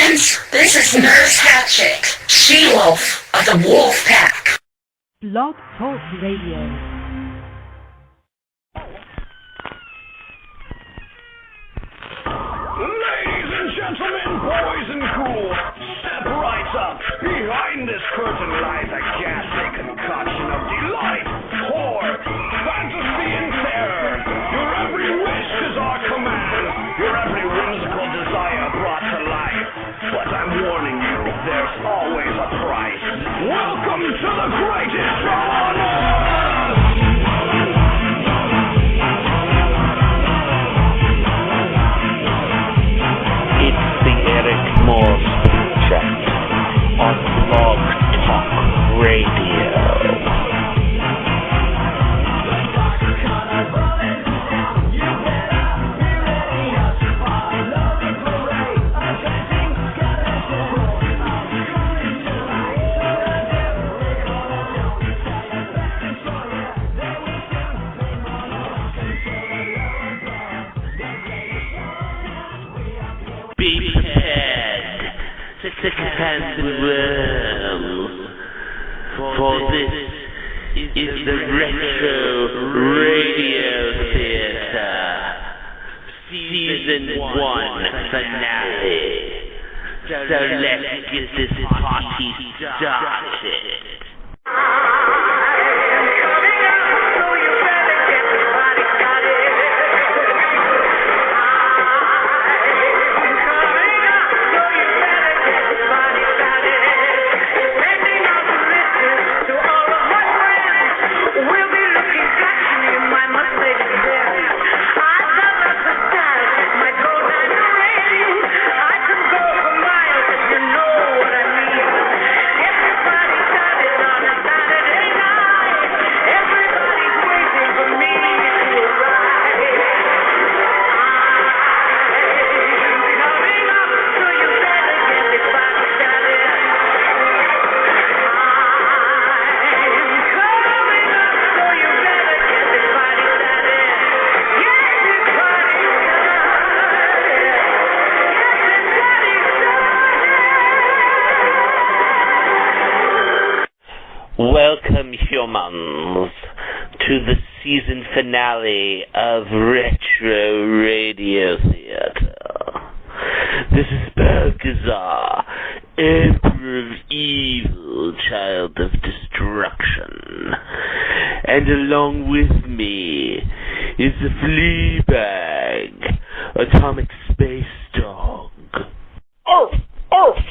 humans. This is Nurse Hatchet, she-wolf of the Wolf Pack. Blog Talk Radio. Ladies and gentlemen, boys and ghouls, step right up. Behind this curtain lies a ghastly concoction of delight, horror, fantasy, and terror. Your every wish is our command, your every whimsical desire brought to life. But I'm warning you, there's always a price. Welcome to the greatest on earth! Eric Morse Project on Blog Talk Radio. For this is the Retro Radio Theater Season 1 finale. So let's get this party started. Welcome, humans, to the season finale of Retro Radio Theater. This is Balkazar, Emperor of Evil, Child of Destruction. And along with me is the Fleabag, Atomic Space Dog. Arf! Arf!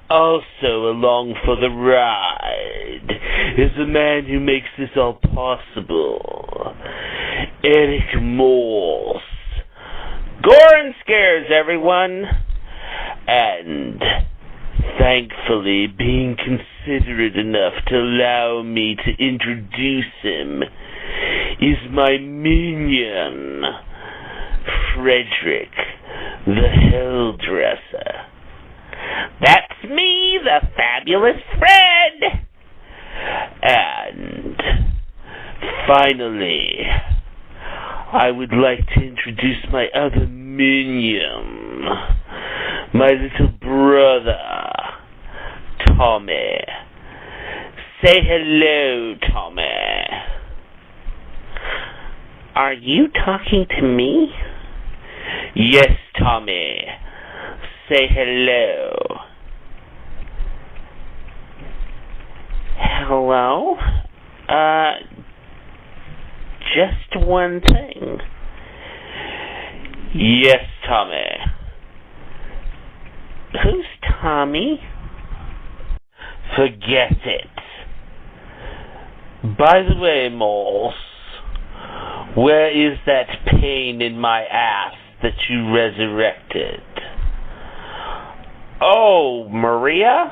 Also along for the ride is the man who makes this all possible, Eric Morse. Gore and scares, everyone. And thankfully being considerate enough to allow me to introduce him is my minion, Frederick the Helldresser. That's me, the fabulous Fred! And finally, I would like to introduce my other minion, my little brother, Tommy. Say hello, Tommy. Are you talking to me? Yes, Tommy. Say hello. Hello? Just one thing. Yes, Tommy. Who's Tommy? Forget it. By the way, Morse, where is that pain in my ass that you resurrected? Oh, Maria?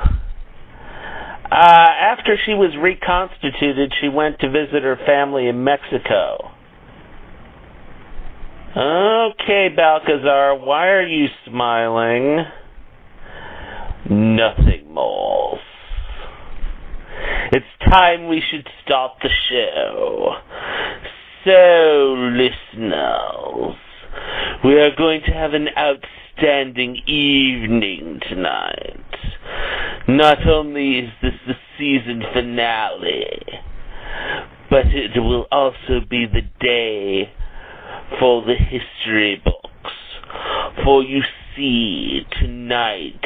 After she was reconstituted, she went to visit her family in Mexico. Okay, Balkazar, why are you smiling? Nothing, Morse. It's time we should start the show. So, listeners, we are going to have an outstanding outstanding evening tonight. Not only is this the season finale, but it will also be the day for the history books. For you see, tonight,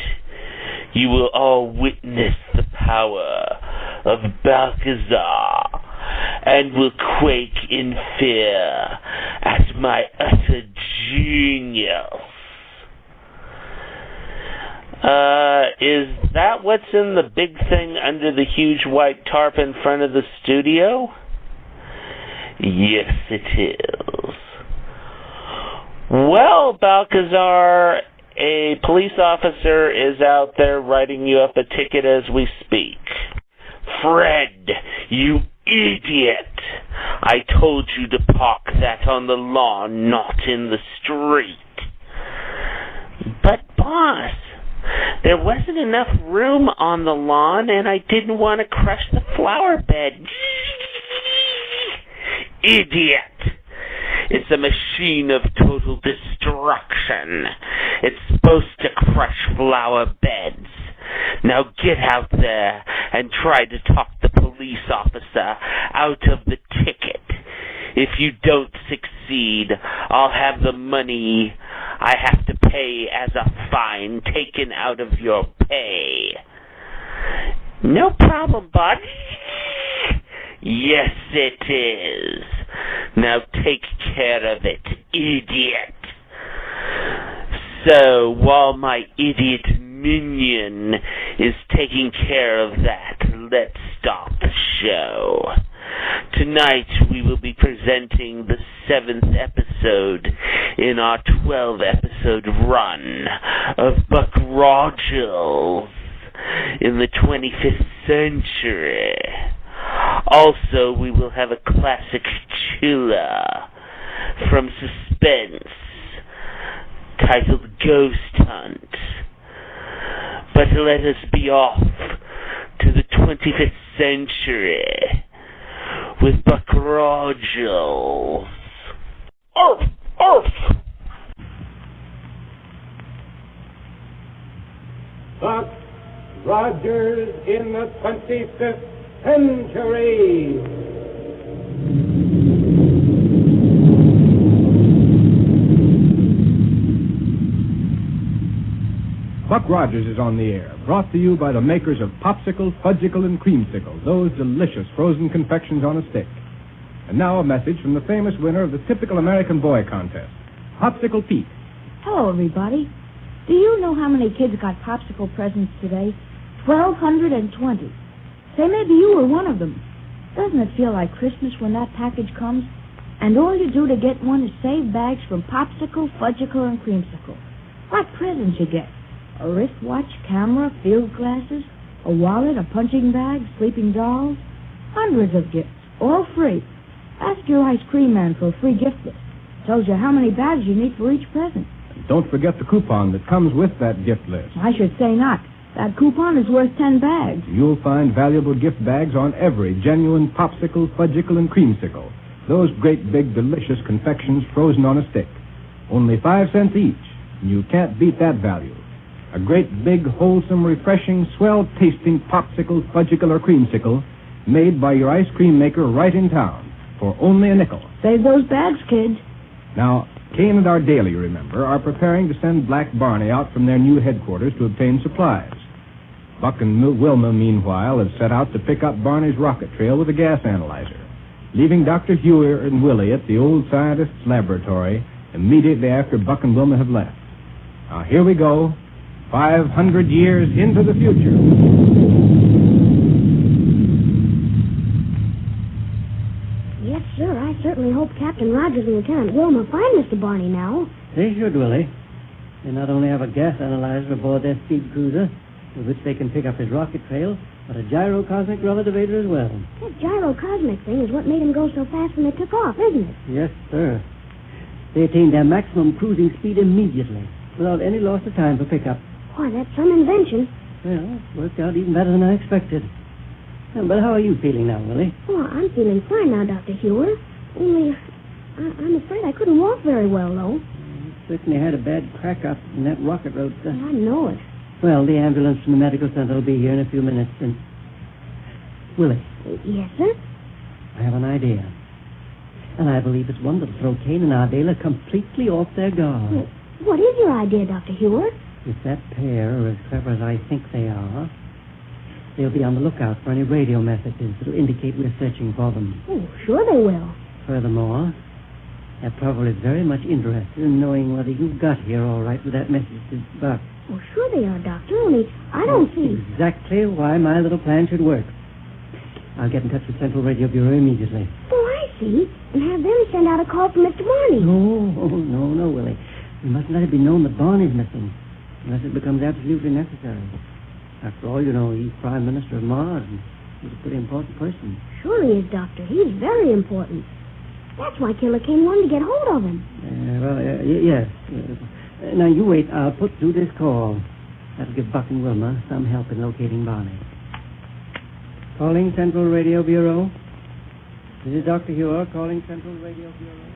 you will all witness the power of Balkazar, and will quake in fear at my utter genius. Is that what's in the big thing under the huge white tarp in front of the studio? Yes, it is. Well, Balkazar, a police officer is out there writing you up a ticket as we speak. Fred, you idiot! I told you to park that on the lawn, not in the street. But, boss, there wasn't enough room on the lawn, and I didn't want to crush the flower bed. Idiot! It's a machine of total destruction. It's supposed to crush flower beds. Now get out there and try to talk the police officer out of the ticket. If you don't succeed, I'll have the money I have to pay as a fine taken out of your pay. No problem, bud. Yes, it is. Now take care of it, idiot. So, while my idiot minion is taking care of that, let's start the show. Tonight we will be presenting the 7th episode in our 12-episode run of Buck Rodgers in the 25th century. Also, we will have a classic chiller from Suspense titled Ghost Hunt. But let us be off to the 25th century with Buck Rodgers. Arf! Arf! Buck Rodgers in the 25th century. Buck Rodgers is on the air, brought to you by the makers of Popsicle, Fudgicle, and Creamsicle, those delicious frozen confections on a stick. And now a message from the famous winner of the typical American boy contest, Popsicle Pete. Hello, everybody. Do you know how many kids got popsicle presents today? 1,220. Say, maybe you were one of them. Doesn't it feel like Christmas when that package comes? And all you do to get one is save bags from Popsicle, Fudgicle, and Creamsicle. What presents you get? A wristwatch, camera, field glasses, a wallet, a punching bag, sleeping dolls. Hundreds of gifts, all free. Ask your ice cream man for a free gift list. Tells you how many bags you need for each present. And don't forget the coupon that comes with that gift list. I should say not. That coupon is worth 10 bags. You'll find valuable gift bags on every genuine Popsicle, Fudgicle, and Creamsicle. Those great big delicious confections frozen on a stick. Only 5 cents each. And you can't beat that value. A great big, wholesome, refreshing, swell-tasting Popsicle, Fudgicle, or Creamsicle made by your ice cream maker right in town for only a nickel. Save those bags, kids. Now, Kane and Ardaly, remember, are preparing to send Black Barney out from their new headquarters to obtain supplies. Buck and Wilma, meanwhile, have set out to pick up Barney's rocket trail with a gas analyzer, leaving Dr. Hewer and Willie at the old scientist's laboratory immediately after Buck and Wilma have left. Now, here we go, 500 years into the future. Yes, sir. I certainly hope Captain Rogers and Lieutenant Wilma find Mr. Barney now. They should, Willie. They not only have a gas analyzer aboard their speed cruiser, with which they can pick up his rocket trail, but a gyrocosmic relativator as well. That gyrocosmic thing is what made him go so fast when they took off, isn't it? Yes, sir. They attained their maximum cruising speed immediately, without any loss of time for pickup. Why, that's some invention. Well, it worked out even better than I expected. But how are you feeling now, Willie? Oh, I'm feeling fine now, Dr. Hewer. Only, I'm afraid I couldn't walk very well, though. Certainly had a bad crack up in that rocket roadster. I know it. Well, the ambulance from the medical center will be here in a few minutes. And Willie, Yes, sir? I have an idea. And I believe it's one that'll throw Kane and Ardala completely off their guard. Well, what is your idea, Dr. Hewer? If that pair are as clever as I think they are, they'll be on the lookout for any radio messages that'll indicate we're searching for them. Oh, sure they will. Furthermore, they're probably very much interested in knowing whether you got here all right with that message to Buck. Oh, sure they are, Doctor, only I don't see... Exactly why my little plan should work. I'll get in touch with Central Radio Bureau immediately. Oh, I see. And have them send out a call for Mr. Barney. No, Willie. We mustn't let it be known that Barney's missing, unless it becomes absolutely necessary. After all, you know, he's Prime Minister of Mars, and he's a pretty important person. Sure he is, Doctor. He's very important. That's why Killer Kane wanted to get hold of him. Yes. Now, you wait. I'll put through this call. That'll give Buck and Wilma some help in locating Barney. Calling Central Radio Bureau. This is Dr. Hewer calling Central Radio Bureau.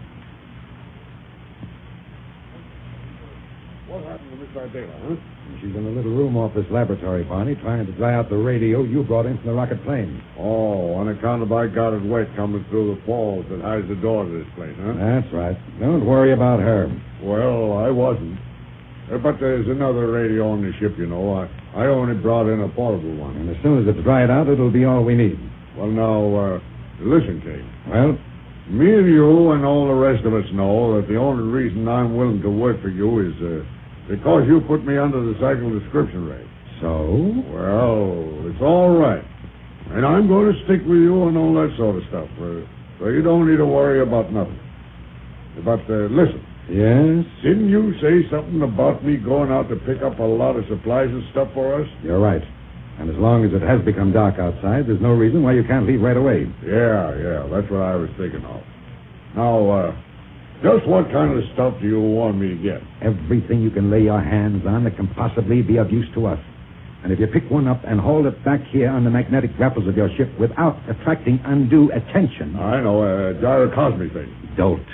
What happened to Miss Ardala, huh? She's in a little room off this laboratory, Barney, trying to dry out the radio you brought in from the rocket plane. Oh, on account of I got it wet coming through the falls that hides the door to this place, huh? That's right. Don't worry about her. Well, I wasn't. But there's another radio on the ship, you know. I only brought in a portable one. And as soon as it's dried out, it'll be all we need. Well, now, listen, Kate. Well? Me and you and all the rest of us know that the only reason I'm willing to work for you is because you put me under the cycle description rate. So? Well, it's all right. And I'm going to stick with you and all that sort of stuff. So you don't need to worry about nothing. But listen. Yes? Didn't you say something about me going out to pick up a lot of supplies and stuff for us? You're right. And as long as it has become dark outside, there's no reason why you can't leave right away. Yeah, that's what I was thinking of. Now, just what kind of stuff do you want me to get? Everything you can lay your hands on that can possibly be of use to us. And if you pick one up and hold it back here on the magnetic grapples of your ship without attracting undue attention... I know, a gyrocosmic thing. Don't.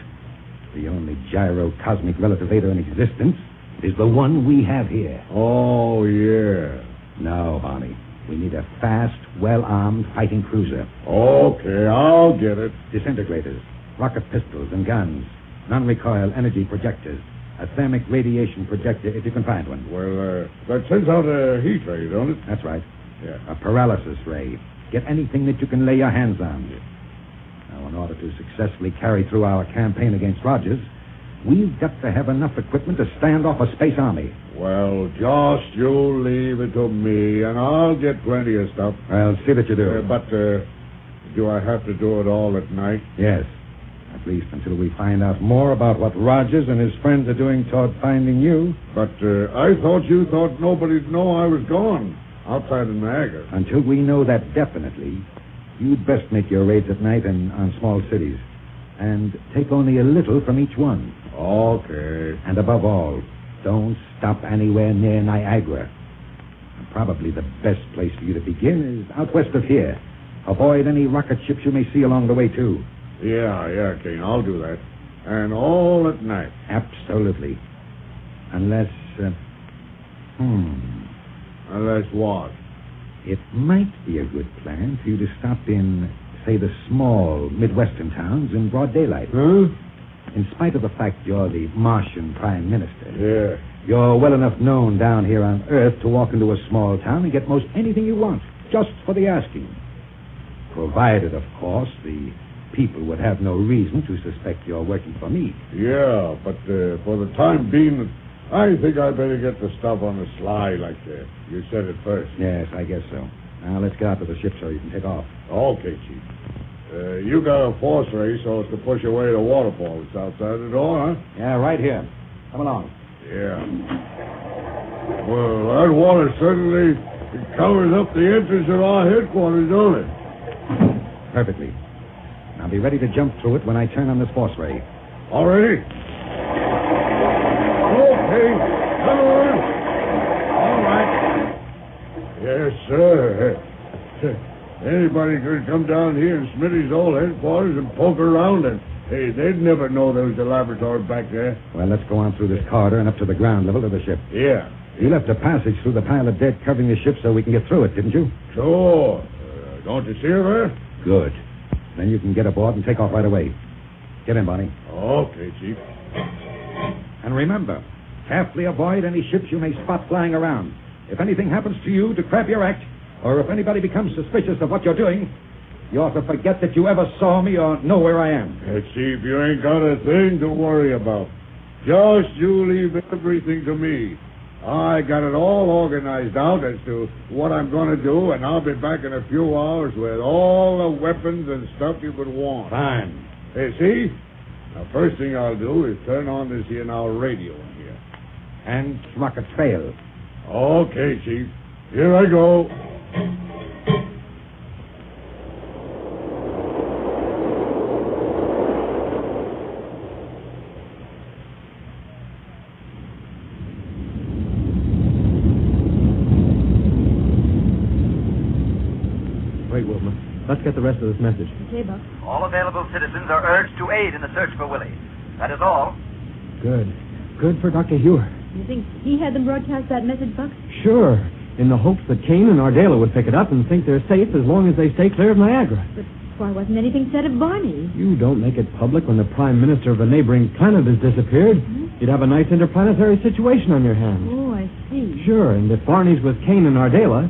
The only gyrocosmic relativator in existence is the one we have here. Oh, yeah. No, Barney. We need a fast, well-armed fighting cruiser. Okay, I'll get it. Disintegrators, rocket pistols and guns, non-recoil energy projectors, a thermic radiation projector if you can find one. Well, that sends out a heat ray, don't it? That's right. Yeah. A paralysis ray. Get anything that you can lay your hands on. Now, in order to successfully carry through our campaign against Rodgers, we've got to have enough equipment to stand off a space army. Well, just you leave it to me, and I'll get plenty of stuff. Well, see that you do. But do I have to do it all at night? Yes. At least until we find out more about what Rodgers and his friends are doing toward finding you. But I thought you thought nobody'd know I was gone outside of Niagara. Until we know that definitely, you'd best make your raids at night and on small cities. And take only a little from each one. Okay. And above all, don't stop anywhere near Niagara. And probably the best place for you to begin is out west of here. Avoid any rocket ships you may see along the way, too. Yeah, Kane, I'll do that. And all at night. Absolutely. Unless, Unless what? It might be a good plan for you to stop in, say, the small Midwestern towns in broad daylight. Huh? In spite of the fact you're the Martian Prime Minister. Yeah. You're well enough known down here on Earth to walk into a small town and get most anything you want, just for the asking. Provided, of course, the people would have no reason to suspect you're working for me. Yeah, but for the time being, I think I better get the stuff on the sly like you said it first. Yes, I guess so. Now, let's get out to the ship so you can take off. Okay, Chief. You got a force ray so as to push away the waterfall that's outside the door, huh? Yeah, right here. Come along. Yeah. Well, that water certainly covers up the entrance of our headquarters, don't it? Perfectly. Now be ready to jump through it when I turn on this force ray. All ready? Okay. Come on. All right. Yes, sir. Anybody could come down here in Smitty's old headquarters and poke around and Hey, they'd never know there was a laboratory back there. Well, let's go on through this corridor and up to the ground level of the ship. Yeah. You left a passage through the pile of dead covering the ship so we can get through it, didn't you? Sure. Don't you see her there? Good. Then you can get aboard and take off right away. Get in, Bonnie. Okay, Chief. And remember, carefully avoid any ships you may spot flying around. If anything happens to you to crab your act, or if anybody becomes suspicious of what you're doing, you ought to forget that you ever saw me or know where I am. Chief, you ain't got a thing to worry about. Just you leave everything to me. I got it all organized out as to what I'm going to do, and I'll be back in a few hours with all the weapons and stuff you could want. Fine. Hey, see? Now, first thing I'll do is turn on this here now radio in here. And rockets fail. Okay, Chief. Here I go. Wait, Wilma. Let's get the rest of this message. Okay, Buck. All available citizens are urged to aid in the search for Willie. That is all. Good. Good for Dr. Hewer. You think he had them broadcast that message, Buck? Sure. In the hopes that Kane and Ardela would pick it up and think they're safe as long as they stay clear of Niagara. But why wasn't anything said of Barney? You don't make it public when the Prime Minister of a neighboring planet has disappeared. Mm-hmm. You'd have a nice interplanetary situation on your hands. Oh, I see. Sure, and if Barney's with Kane and Ardela,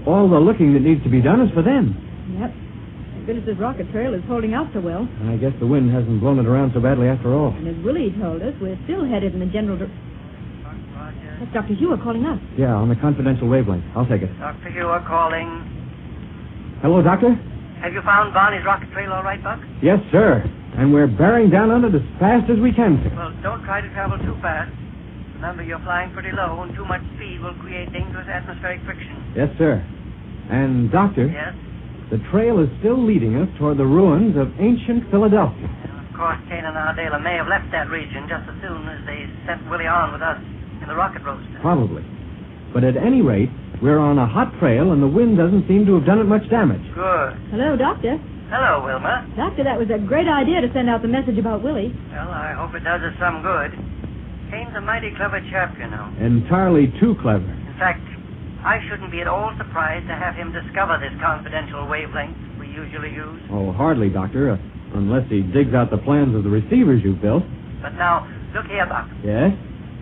all the looking that needs to be done is for them. Yep. Thank goodness this rocket trail is holding out so well. I guess the wind hasn't blown it around so badly after all. And as Willie told us, we're still headed in the general That's Dr. Hewer calling us. Yeah, on the confidential wavelength. I'll take it. Dr. Hewer calling. Hello, Doctor? Have you found Barney's rocket trail all right, Buck? Yes, sir. And we're bearing down on it as fast as we can, sir. Well, don't try to travel too fast. Remember, you're flying pretty low, and too much speed will create dangerous atmospheric friction. Yes, sir. And, Doctor? Yes? The trail is still leading us toward the ruins of ancient Philadelphia. And of course, Kane and Ardela may have left that region just as soon as they sent Willie on with us in the rocket roadster. Probably. But at any rate, we're on a hot trail, and the wind doesn't seem to have done it much damage. Good. Hello, Doctor. Hello, Wilma. Doctor, that was a great idea to send out the message about Willie. Well, I hope it does us some good. Kane's a mighty clever chap, you know. Entirely too clever. In fact, I shouldn't be at all surprised to have him discover this confidential wavelength we usually use. Oh, hardly, Doctor, unless he digs out the plans of the receivers you've built. But now, look here, Buck. Yes?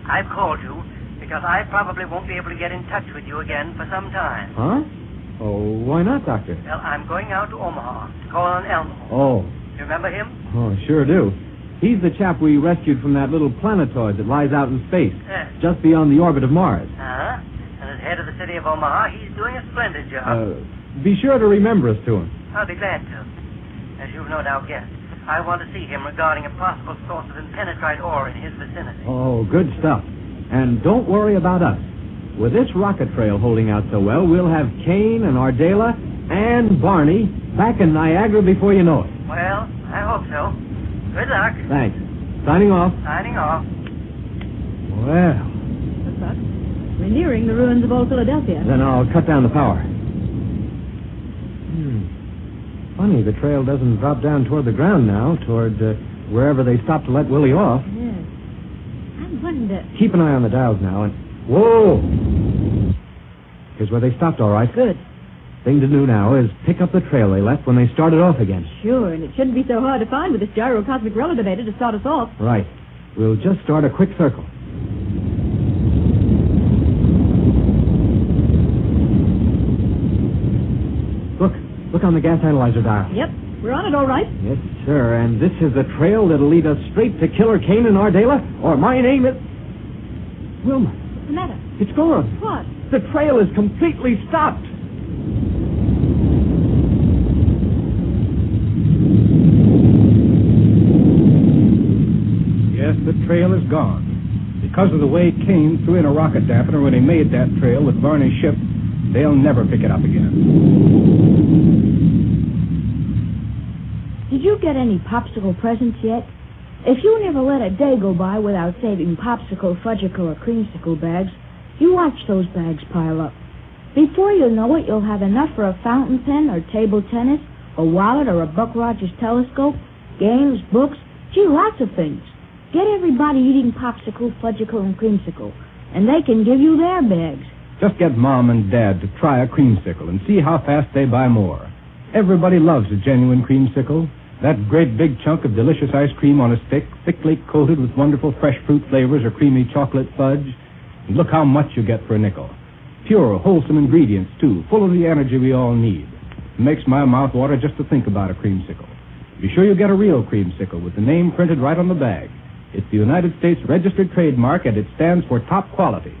I've called you because I probably won't be able to get in touch with you again for some time. Huh? Oh, why not, Doctor? Well, I'm going out to Omaha to call on Elmo. Oh. You remember him? Oh, sure do. He's the chap we rescued from that little planetoid that lies out in space, Yes. just beyond the orbit of Mars. Uh-huh. And as head of the city of Omaha, he's doing a splendid job. Be sure to remember us to him. I'll be glad to. As you've no doubt guessed, I want to see him regarding a possible source of impenetrite ore in his vicinity. Oh, good stuff. And don't worry about us. With this rocket trail holding out so well, we'll have Kane and Ardela and Barney back in Niagara before you know it. Well, I hope so. Good luck. Thanks. Signing off. Signing off. Well, Look, Buck. We're nearing the ruins of old Philadelphia. then I'll cut down the power. Funny, the trail doesn't drop down toward the ground now, toward wherever they stopped to let Willie off. Yes. I wonder... Keep an eye on the dials now, and... Whoa! Here's where they stopped, all right. Good. Thing to do now is pick up the trail they left when they started off again. Sure, and it shouldn't be so hard to find with this gyrocosmic relativator to start us off. Right. We'll just start a quick circle. Look on the gas analyzer dial. Yep, we're on it all right. Yes, sir, and this is the trail that'll lead us straight to Killer Kane and Ardela, or my name is... Wilma. What's the matter? It's gone. What? The trail is completely stopped. Yes, the trail is gone. Because of the way Kane threw in a rocket dampener when he made that trail with Barney's ship, they'll never pick it up again. Did you get any popsicle presents yet? If you never let a day go by without saving popsicle, fudgicle, or creamsicle bags, you watch those bags pile up. Before you know it, you'll have enough for a fountain pen or table tennis, a wallet or a Buck Rodgers telescope, games, books, Gee, lots of things. Get everybody eating popsicle, fudgicle, and creamsicle, and they can give you their bags. Just get Mom and Dad to try a creamsicle and see how fast they buy more. Everybody loves a genuine creamsicle. That great big chunk of delicious ice cream on a stick, thickly coated with wonderful fresh fruit flavors or creamy chocolate fudge. And look how much you get for a nickel. Pure, wholesome ingredients, too, full of the energy we all need. It makes my mouth water just to think about a creamsicle. Be sure you get a real creamsicle with the name printed right on the bag. It's the United States registered trademark, and it stands for top quality.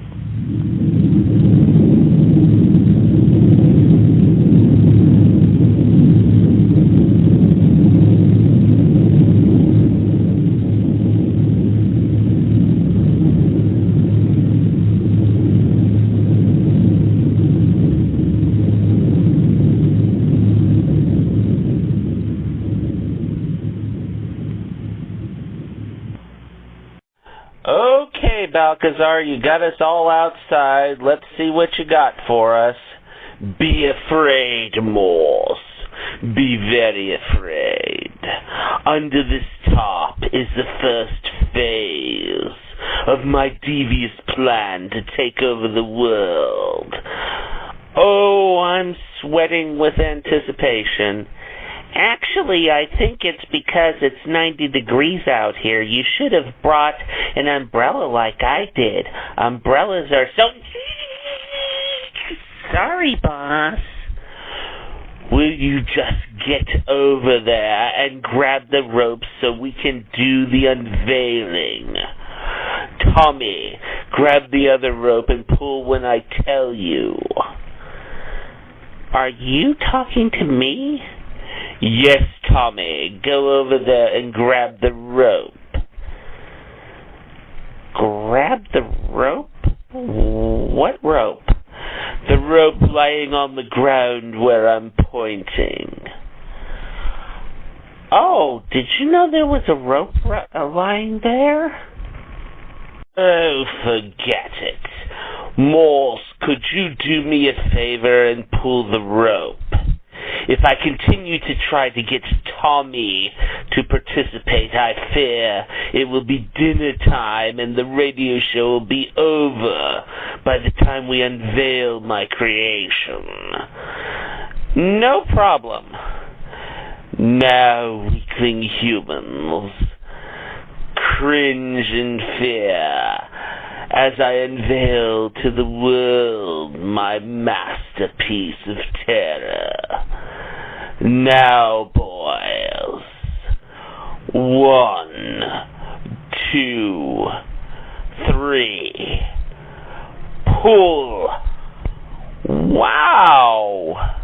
Okay, Balkazar, you got us all outside. Let's see what you got for us. Be afraid, Morse. Be very afraid. Under this top is the first phase of my devious plan to take over the world. Oh, I'm sweating with anticipation. Actually, I think it's because it's 90 degrees out here. You should have brought an umbrella like I did. Umbrellas are so... Sorry, boss. Will you just get over there and grab the rope so we can do the unveiling? Tommy, grab the other rope and pull when I tell you. Are you talking to me? Yes, Tommy. Go over there and grab the rope. Grab the rope? What rope? The rope lying on the ground where I'm pointing. Oh, did you know there was a rope lying there? Oh, forget it. Morse, could you do me a favor and pull the rope? If I continue to try to get Tommy to participate, I fear it will be dinner time and the radio show will be over by the time we unveil my creation. No problem. Now, weakling humans, cringe in fear as I unveil to the world my masterpiece of terror. Now, boys. 1, 2, 3. Pull. Wow.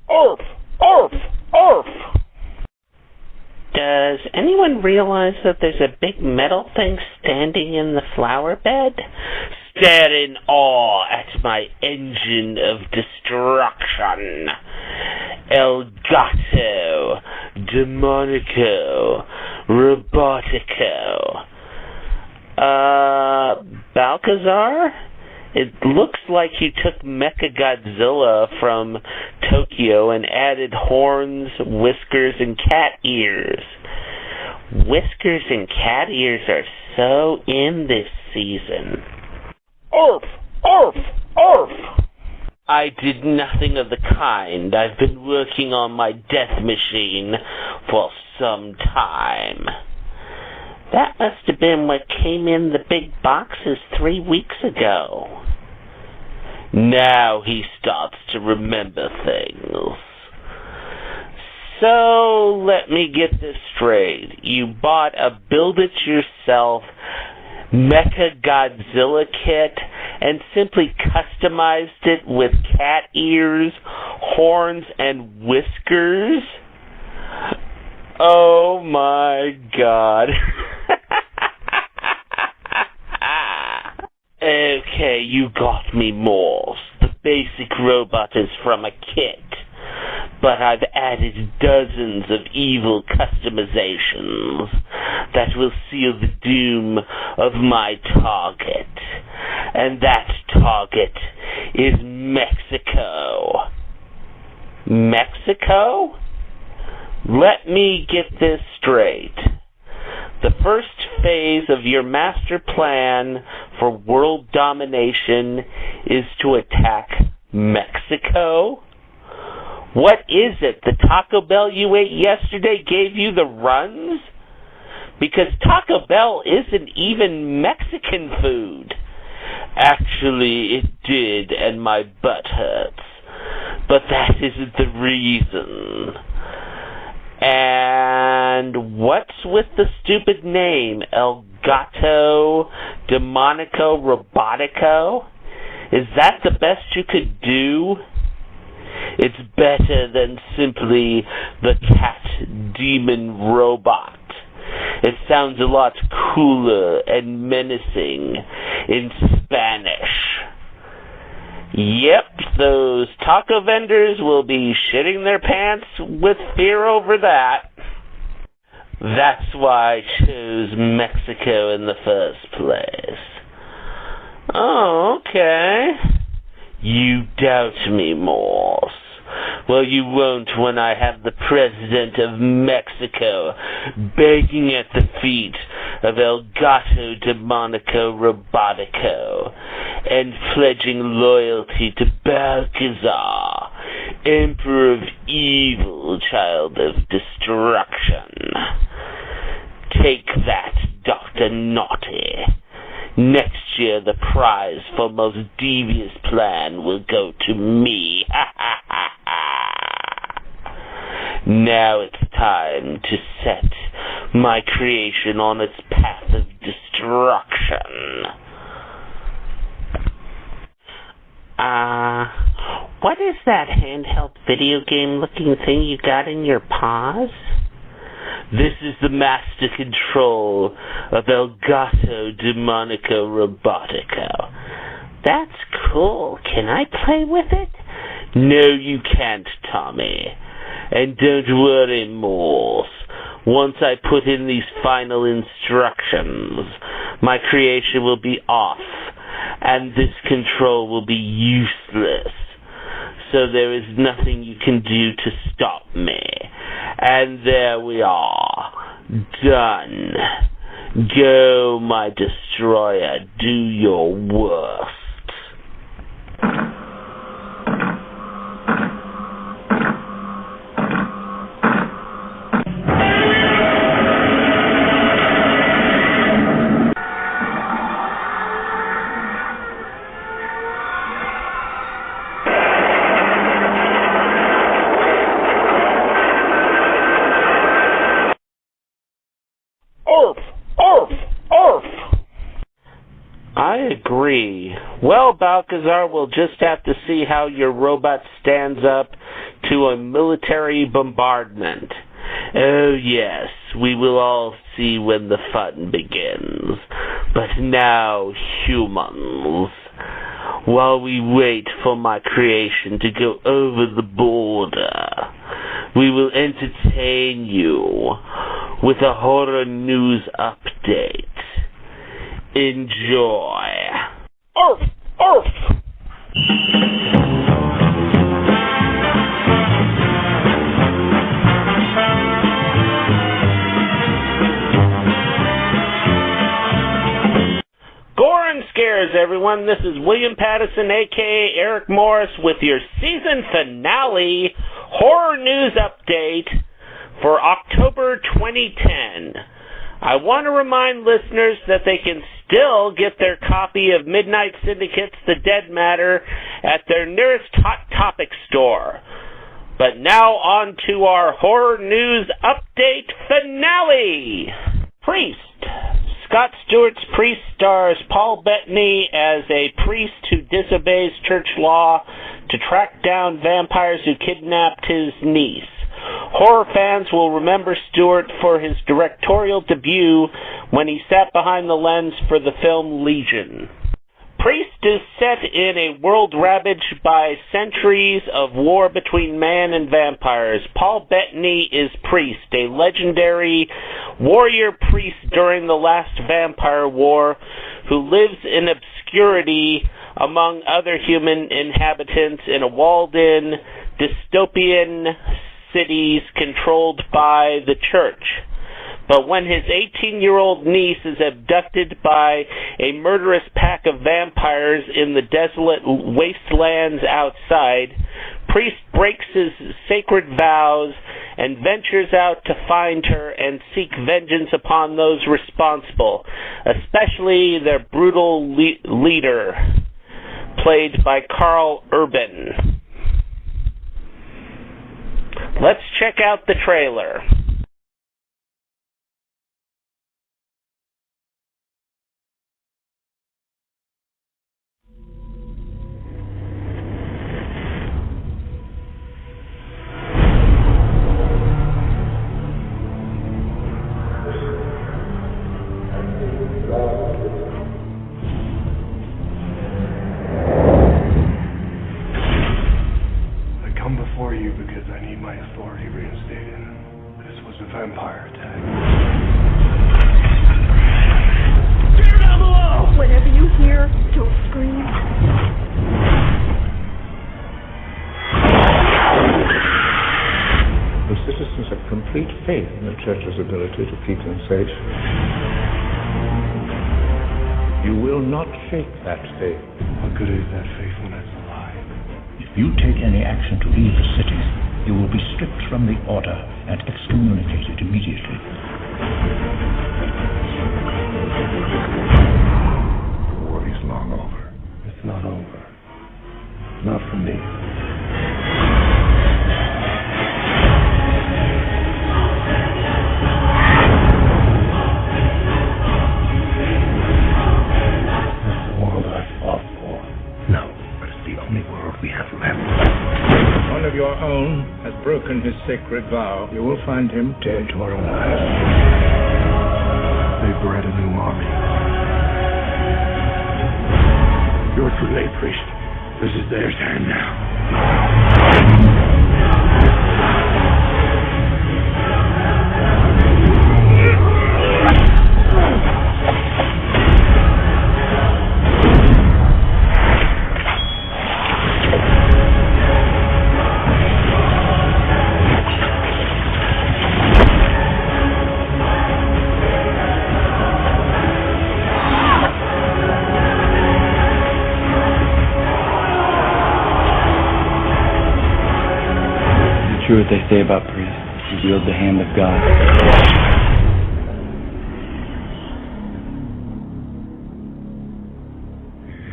Orf, orf, orf. Does anyone realize that there's a big metal thing standing in the flower bed? Stare in awe at my engine of destruction. El Gato, Demonico, Robotico. Balkazar? It looks like you took Mechagodzilla from Tokyo and added horns, whiskers, and cat ears. Whiskers and cat ears are so in this season. Orf! Orf! Orf! I did nothing of the kind. I've been working on my death machine for some time. That must have been what came in the big boxes 3 weeks ago. Now he starts to remember things. So, let me get this straight. You bought a build-it-yourself Mechagodzilla kit and simply customized it with cat ears, horns, and whiskers? Oh my God. Okay, you got me, Morse. The basic robot is from a kit, but I've added dozens of evil customizations that will seal the doom of my target. And that target is Mexico. Mexico? Let me get this straight. The first phase of your master plan for world domination is to attack Mexico? What is it? The Taco Bell you ate yesterday gave you the runs? Because Taco Bell isn't even Mexican food. Actually, it did, and my butt hurts. But that isn't the reason. And what's with the stupid name? El Gato Demonico Robotico? Is that the best you could do? It's better than simply the cat demon robot. It sounds a lot cooler and menacing in Spanish. Yep, those taco vendors will be shitting their pants with fear over that. That's why I chose Mexico in the first place. Oh, okay. You doubt me, Morse. Well, you won't when I have the President of Mexico begging at the feet of El Gato Demonico Robotico and pledging loyalty to Balkazar, Emperor of Evil, Child of Destruction. Take that, Dr. Naughty. Next year, the prize for most devious plan will go to me. Now it's time to set my creation on its path of destruction. What is that handheld video game looking thing you got in your paws? This is the master control of El Gato Demonico Robotico. That's cool. Can I play with it? No, you can't, Tommy. And don't worry, Morse. Once I put in these final instructions, my creation will be off, and this control will be useless. So there is nothing you can do to stop me. And there we are. Done. Go, my destroyer. Do your worst. I agree. Well, Balkazar, we'll just have to see how your robot stands up to a military bombardment. Oh, yes, we will all see when the fun begins. But now, humans, while we wait for my creation to go over the border, we will entertain you with a horror news update. Enjoy. Arf! Arf! Gore and Scares, everyone. This is William Pattison, a.k.a. Eric Morse, with your season finale horror news update for October 2010. I want to remind listeners that they can still get their copy of Midnight Syndicate's The Dead Matter at their nearest Hot Topic store. But now on to our horror news update finale. Priest. Scott Stewart's Priest stars Paul Bettany as a priest who disobeys church law to track down vampires who kidnapped his niece. Horror fans will remember Stewart for his directorial debut when he sat behind the lens for the film Legion. Priest is set in a world ravaged by centuries of war between man and vampires. Paul Bettany is Priest, a legendary warrior priest during the last vampire war who lives in obscurity among other human inhabitants in a walled-in dystopian cities controlled by the church. But when his 18-year-old niece is abducted by a murderous pack of vampires in the desolate wastelands outside, Priest breaks his sacred vows and ventures out to find her and seek vengeance upon those responsible, especially their brutal leader, played by Carl Urban. Let's check out the trailer. Because I need my authority reinstated. This was a vampire attack. Fear down below! Whatever you hear, don't scream. The citizens have complete faith in the Church's ability to keep them safe. You will not shake that faith. What good is that faith when it's a lie? If you take any action to leave the city, you will be stripped from the order and excommunicated immediately. The war is long over. It's not over. Not for me. It's the world I fought for. No, but it's the only world we have left. One of your own has broken his sacred vow. You will find him dead. To our own eyes. They bred a new army. You're too late, priest. This is their time now. True what they say about priests. He wields the hand of God.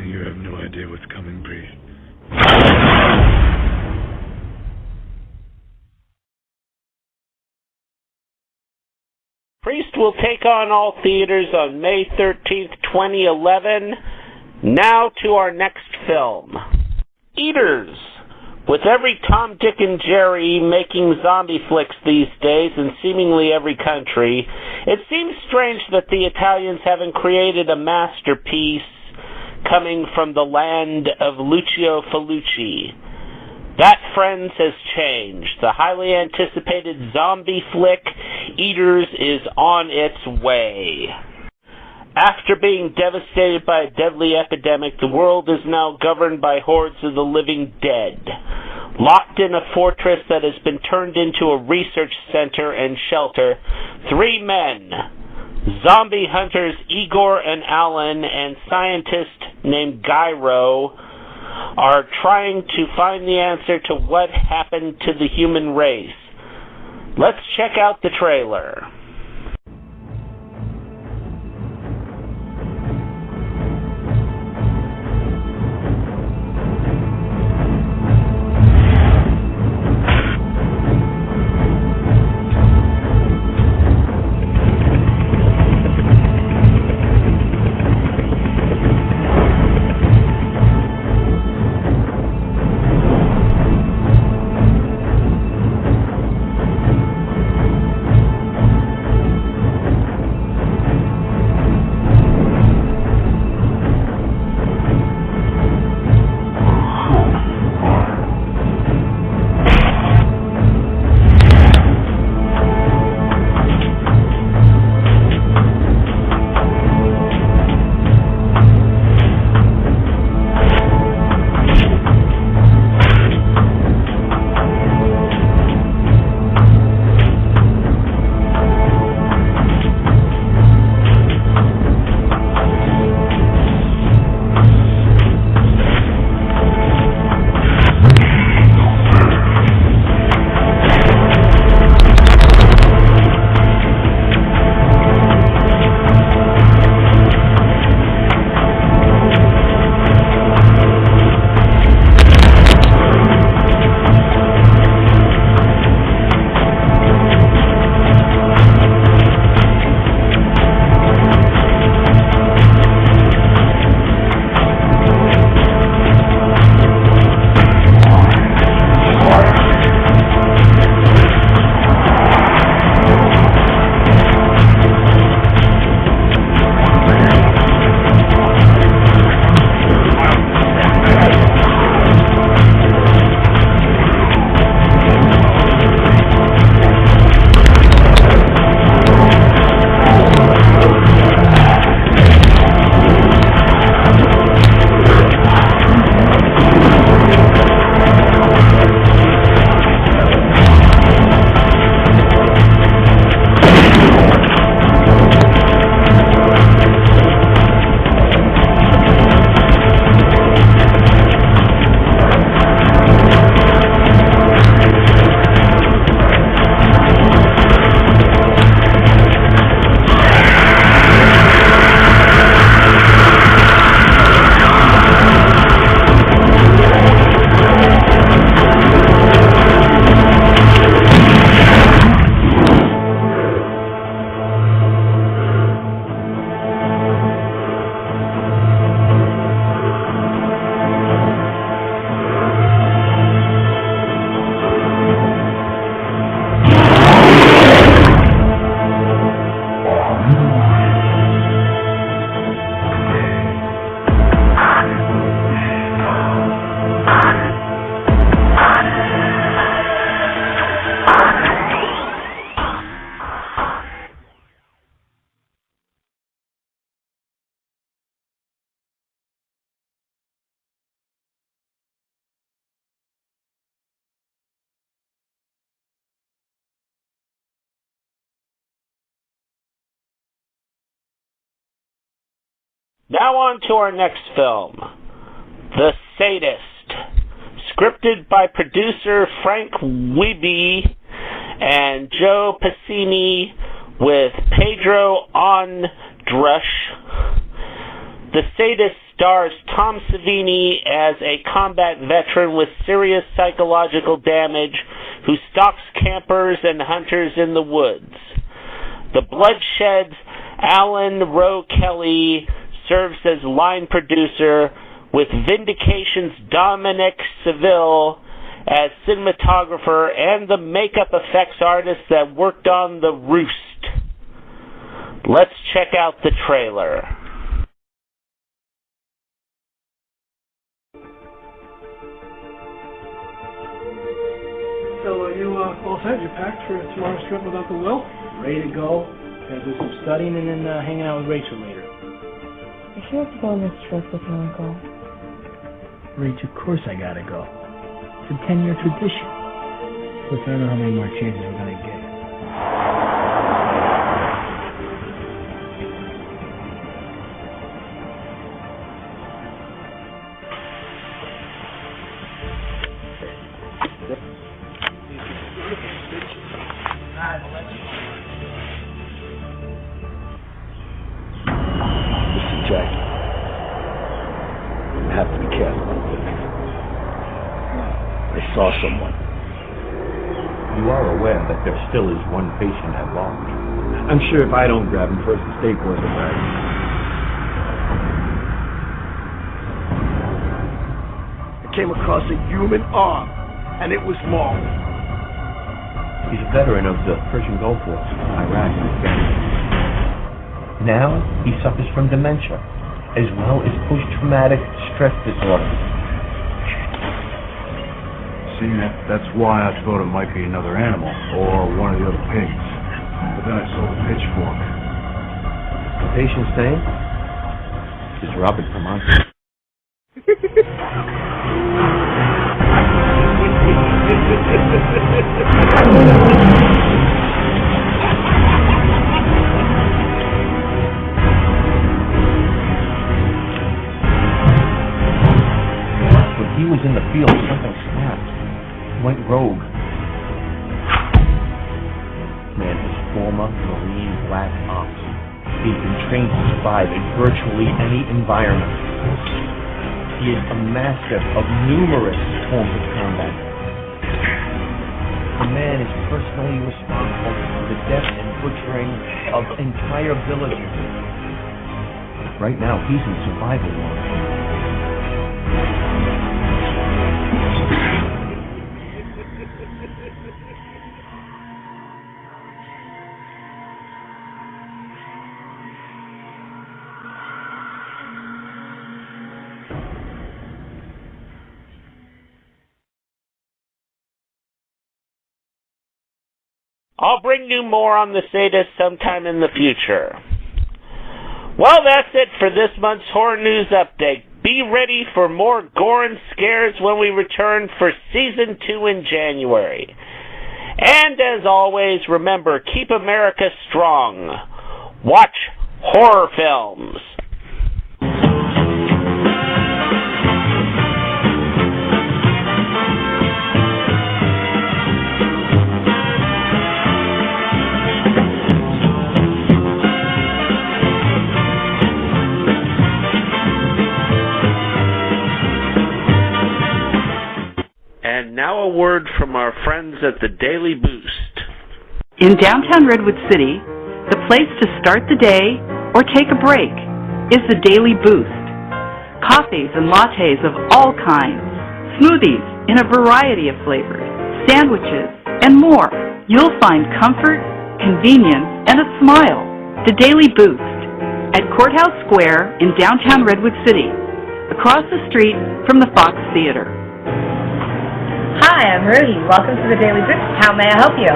You have no idea what's coming, priest. Priest will take on all theaters on May 13th, 2011. Now to our next film. Eaters. With every Tom, Dick, and Jerry making zombie flicks these days in seemingly every country, it seems strange that the Italians haven't created a masterpiece coming from the land of Lucio Fulci. That, friends, has changed. The highly anticipated zombie flick, Eaters, is on its way. After being devastated by a deadly epidemic, the world is now governed by hordes of the living dead. Locked in a fortress that has been turned into a research center and shelter, three men, zombie hunters Igor and Alan, and scientist named Gyro, are trying to find the answer to what happened to the human race. Let's check out the trailer. Now on to our next film, The Sadist, scripted by producer Frank Wiebe and Joe Pacini with Pedro Andrush. The Sadist stars Tom Savini as a combat veteran with serious psychological damage who stalks campers and hunters in the woods. The Bloodshed's Alan Rowe Kelly serves as line producer, with Vindication's Dominic Seville as cinematographer and the makeup effects artist that worked on The Roost. Let's check out the trailer. So are you all set? You packed for tomorrow's trip without the will? Ready to go. Gonna do some studying and then hanging out with Rachel later. You sure have to go on this trip with your uncle? Rach, of course I gotta go. It's a 10-year tradition. Plus, I don't know how many more chances we're gonna get. Listen, Jack. You have to be careful out there. I saw someone. You are aware that there still is one patient at large. I'm sure if I don't grab him first, the state wasn't right. I came across a human arm, and it was long. He's a veteran of the Persian Gulf War, Iraq and Afghanistan. Now he suffers from dementia, as well as post-traumatic stress disorder. See, that's why I thought it might be another animal, or one of the other pigs. But then I saw the pitchfork. The patient's name is Robert Permonti. When he was in the field, something snapped. He went rogue. Man is former Marine Black Ops. He's been trained to survive in virtually any environment. He is a master of numerous forms of combat. The man is personally responsible for the death and butchering of entire villages. Right now, he's in survival mode. I'll bring you more on The Sadist sometime in the future. Well, that's it for this month's Horror News Update. Be ready for more gore and scares when we return for Season 2 in January. And as always, remember, keep America strong. Watch horror films. And now a word from our friends at the Daily Boost. In downtown Redwood City, the place to start the day or take a break is the Daily Boost. Coffees and lattes of all kinds, smoothies in a variety of flavors, sandwiches, and more. You'll find comfort, convenience, and a smile. The Daily Boost at Courthouse Square in downtown Redwood City, across the street from the Fox Theater. Hi, I'm Rudy. Welcome to the Daily Boost. How may I help you?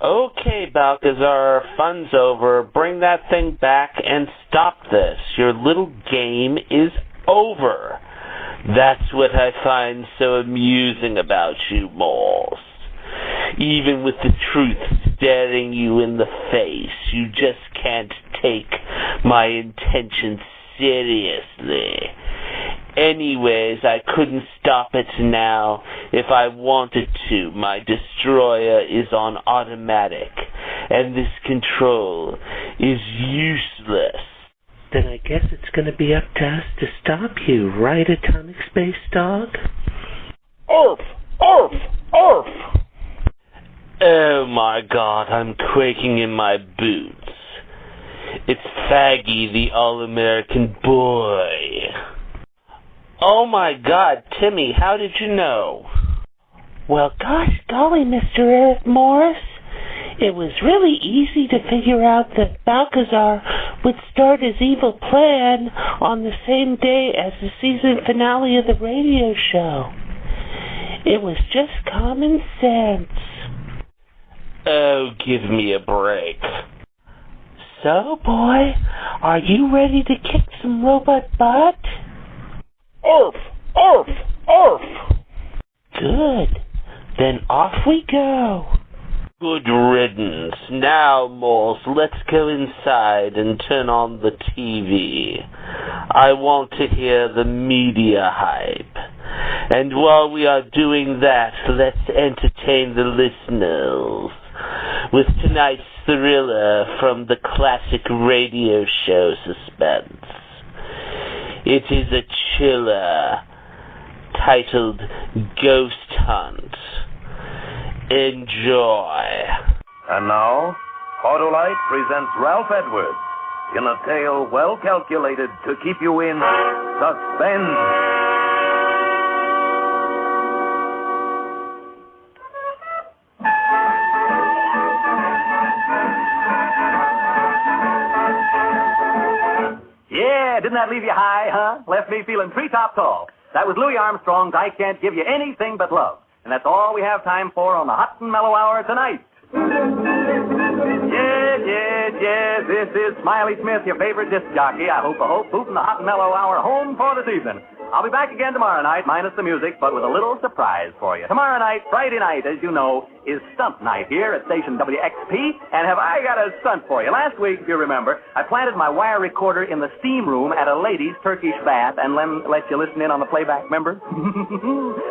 Okay, Balkazar, fun's over. Bring that thing back and stop this. Your little game is over. That's what I find so amusing about you moles. Even with the truth staring you in the face, you just can't take my intentions seriously. Anyways, I couldn't stop it now if I wanted to. My destroyer is on automatic, and this control is useless. Then I guess it's going to be up to us to stop you, right, Atomic Space Dog? Orf! Orf! Orf! Oh my God, I'm quaking in my boots. It's Faggy, the All-American Boy. Oh my God, Timmy, how did you know? Well, gosh golly, Mr. Eric Morse. It was really easy to figure out that Balkazar would start his evil plan on the same day as the season finale of the radio show. It was just common sense. Oh, give me a break. So, boy, are you ready to kick some robot butt? Orf! Orf! Orf! Good. Then off we go. Good riddance. Now, Morse, let's go inside and turn on the TV. I want to hear the media hype. And while we are doing that, let's entertain the listeners with tonight's thriller from the classic radio show Suspense. It is a chiller titled Ghost Hunt. Enjoy. And now, Autolite presents Ralph Edwards in a tale well calculated to keep you in suspense. Yeah, didn't that leave you high, huh? Left me feeling treetop tall. That was Louis Armstrong's I Can't Give You Anything But Love. And that's all we have time for on the Hot and Mellow Hour tonight. Yes, this is Smiley Smith, your favorite disc jockey. I hope, booting the Hot and Mellow Hour home for this evening. I'll be back again tomorrow night, minus the music, but with a little surprise for you. Tomorrow night, Friday night, as you know, is stunt night here at station WXP, and have I got a stunt for you. Last week, if you remember, I planted my wire recorder in the steam room at a lady's Turkish bath and let you listen in on the playback, remember?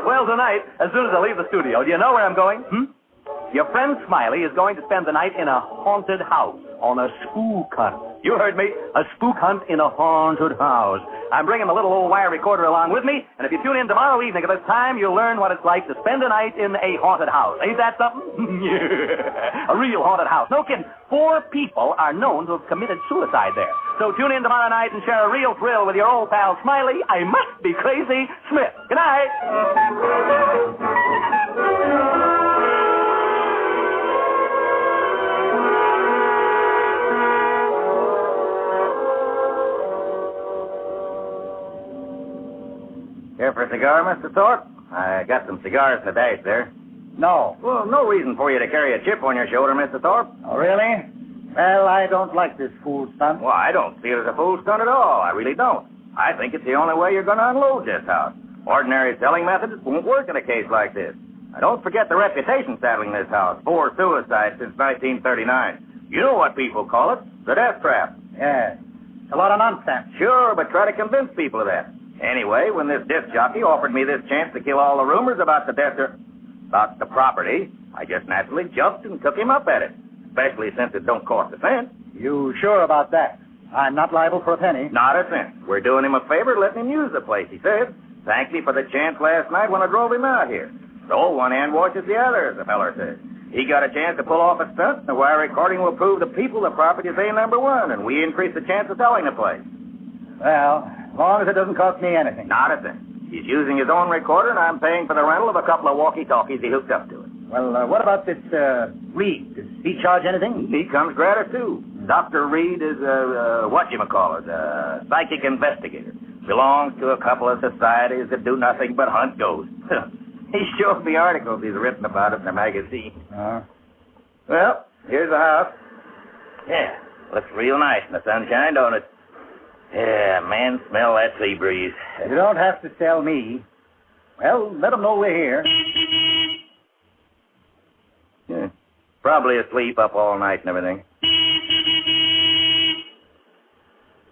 Well, tonight, as soon as I leave the studio, do you know where I'm going? Your friend Smiley is going to spend the night in a haunted house on a spook hunt. You heard me, a spook hunt in a haunted house. I'm bringing the little old wire recorder along with me, and if you tune in tomorrow evening at this time, you'll learn what it's like to spend a night in a haunted house. Ain't that something? Yeah, a real haunted house. No kidding. 4 people are known to have committed suicide there. So tune in tomorrow night and share a real thrill with your old pal Smiley. I must be crazy, Smith. Good night. Care for a cigar, Mr. Thorpe? I got some cigars in the dash there. No. Well, no reason for you to carry a chip on your shoulder, Mr. Thorpe. Oh, really? Well, I don't like this fool stunt. Well, I don't see it as a fool stunt at all. I really don't. I think it's the only way you're going to unload this house. Ordinary selling methods won't work in a case like this. Now, don't forget the reputation saddling this house. 4 suicides since 1939. You know what people call it. The death trap. Yeah. It's a lot of nonsense. Sure, but try to convince people of that. Anyway, when this disc jockey offered me this chance to kill all the rumors about the property, I just naturally jumped and took him up at it. Especially since it don't cost a cent. You sure about that? I'm not liable for a penny. Not a cent. We're doing him a favor letting him use the place, he said. Thanked me for the chance last night when I drove him out here. So one hand washes the other, as the feller says. He got a chance to pull off a stunt, and the wire recording will prove to people the property is A#1, and we increase the chance of selling the place. Well, as long as it doesn't cost me anything. Not a cent. He's using his own recorder, and I'm paying for the rental of a couple of walkie-talkies he hooked up to it. Well, what about this, Reed? Does he charge anything? He comes gratis, too. Dr. Reed is a psychic investigator. Belongs to a couple of societies that do nothing but hunt ghosts. He showed me articles he's written about it in the magazine. Well, here's the house. Yeah, looks real nice in the sunshine, don't it? Yeah, man, smell that sea breeze. You don't have to tell me. Well, let them know we're here. Probably asleep, up all night and everything.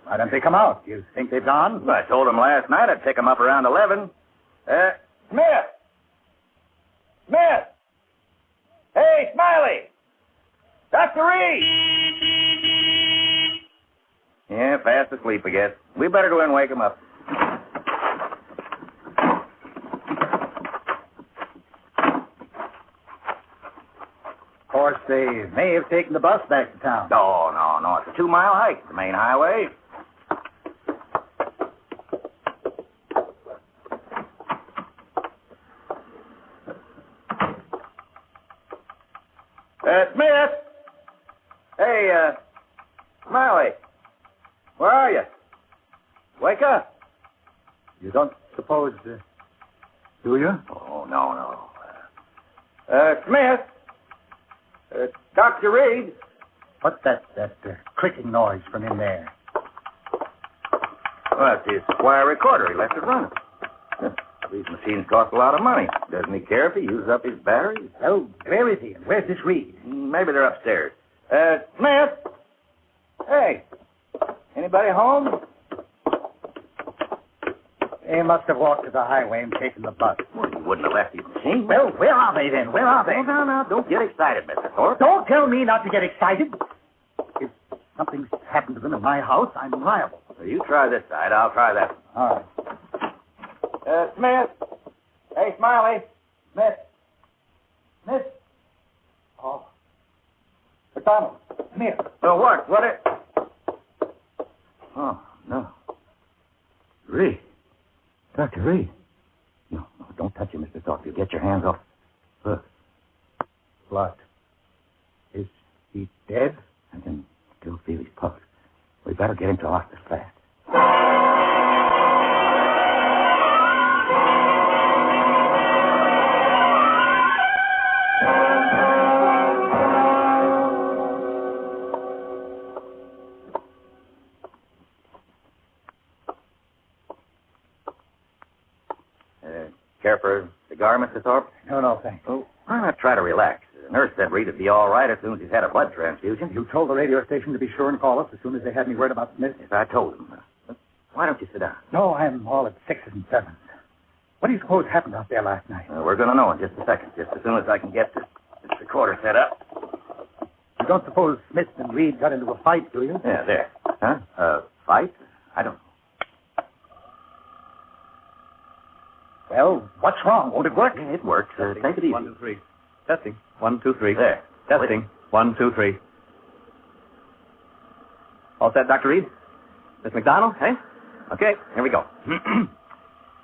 Why don't they come out? You think they've gone? Well, I told them last night I'd pick them up around 11. Smith! Smith! Hey, Smiley! Dr. Reed! Yeah, fast asleep, I guess. We better go in and wake him up. Of course, they may have taken the bus back to town. No. It's a 2-mile hike, the main highway. Smith! Hey, Smiley. Where are you? Wake up. You don't suppose, do you? Oh, no. Smith. Dr. Reed. What's that clicking noise from in there? Well, it's his wire recorder. He left it running. These machines cost a lot of money. Doesn't he care if he uses up his batteries? Oh, where is he? Where's this Reed? Maybe they're upstairs. Smith? Hey, anybody home? They must have walked to the highway and taken the bus. Well, he wouldn't have left his machine. Well, where are they then? Where are they? Oh, now, don't get excited, Mr. Thorpe. Don't tell me not to get excited. If something's happened to them in my house, I'm liable. So you try this side, I'll try that. All right. Smith. Hey, Smiley. Smith. Oh. McDonald, come here. So what? Oh, no. Reed. Dr. Reed. No, don't touch him, Mr. Thorpe. You get your hands off. Look. Blood. Is he dead? I can still feel his pulse. We better get him to hospice fast. Care for a cigar, Mr. Thorpe? No, thanks. Oh, why not try to relax? The nurse said Reed would be all right as soon as he's had a blood transfusion. You told the radio station to be sure and call us as soon as they had me word about Smith? Yes, I told them. Why don't you sit down? No, I'm all at 6s and 7s. What do you suppose happened out there last night? We're going to know in just a second, just as soon as I can get this recorder set up. You don't suppose Smith and Reed got into a fight, do you? Yeah, there. Huh? Fight? I don't know. Well, what's wrong? Won't it work? It works. Take it easy. 1, 2, 3. Testing. 1, 2, 3. There. Testing. 1, 2, 3. All set, Dr. Reed? Miss McDonald, eh? Okay, here we go.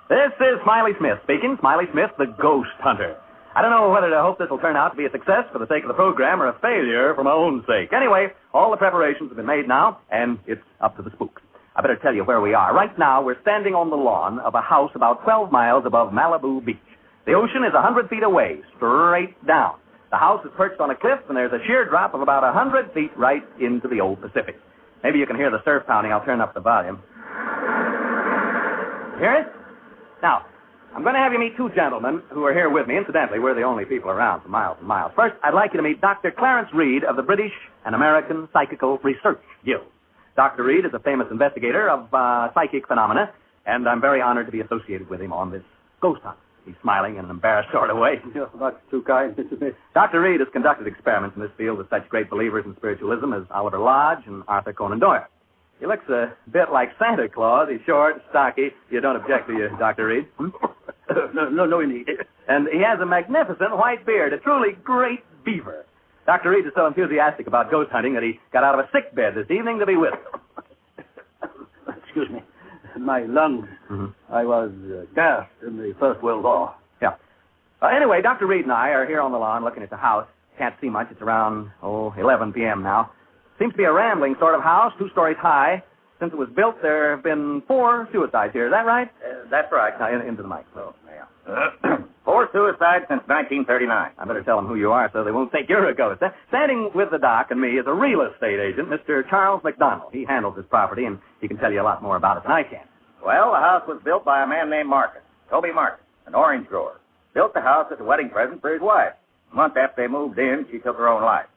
This is Smiley Smith speaking. Smiley Smith, the ghost hunter. I don't know whether to hope this will turn out to be a success for the sake of the program or a failure for my own sake. Anyway, all the preparations have been made now, and it's up to the spooks. I better tell you where we are. Right now, we're standing on the lawn of a house about 12 miles above Malibu Beach. The ocean is 100 feet away, straight down. The house is perched on a cliff, and there's a sheer drop of about 100 feet right into the old Pacific. Maybe you can hear the surf pounding. I'll turn up the volume. Hear it? Now, I'm going to have you meet two gentlemen who are here with me. Incidentally, we're the only people around for miles and miles. First, I'd like you to meet Dr. Clarence Reed of the British and American Psychical Research Guild. Dr. Reed is a famous investigator of psychic phenomena, and I'm very honored to be associated with him on this ghost hunt. He's smiling in an embarrassed sort of way. That's too kind, Mr. Smith. Dr. Reed has conducted experiments in this field with such great believers in spiritualism as Oliver Lodge and Arthur Conan Doyle. He looks a bit like Santa Claus. He's short, stocky. You don't object, do you, Dr. Reed? No, indeed. And he has a magnificent white beard, a truly great beaver. Dr. Reed is so enthusiastic about ghost hunting that he got out of a sick bed this evening to be with us. Excuse me. My lungs. Mm-hmm. I was gassed in the First World War. Yeah. Anyway, Dr. Reed and I are here on the lawn looking at the house. Can't see much. It's around, 11 p.m. now. Seems to be a rambling sort of house, 2 stories high. Since it was built, there have been 4 suicides here. Is that right? That's right. Now, into the mic. Oh, yeah. 4 suicides since 1939. I better tell them who you are so they won't think you're a ghost. Standing with the doc and me is a real estate agent, Mr. Charles McDonald. He handles this property, and he can tell you a lot more about it than I can. Well, the house was built by a man named Marcus, Toby Marcus, an orange grower. Built the house as a wedding present for his wife. A month after they moved in, she took her own life.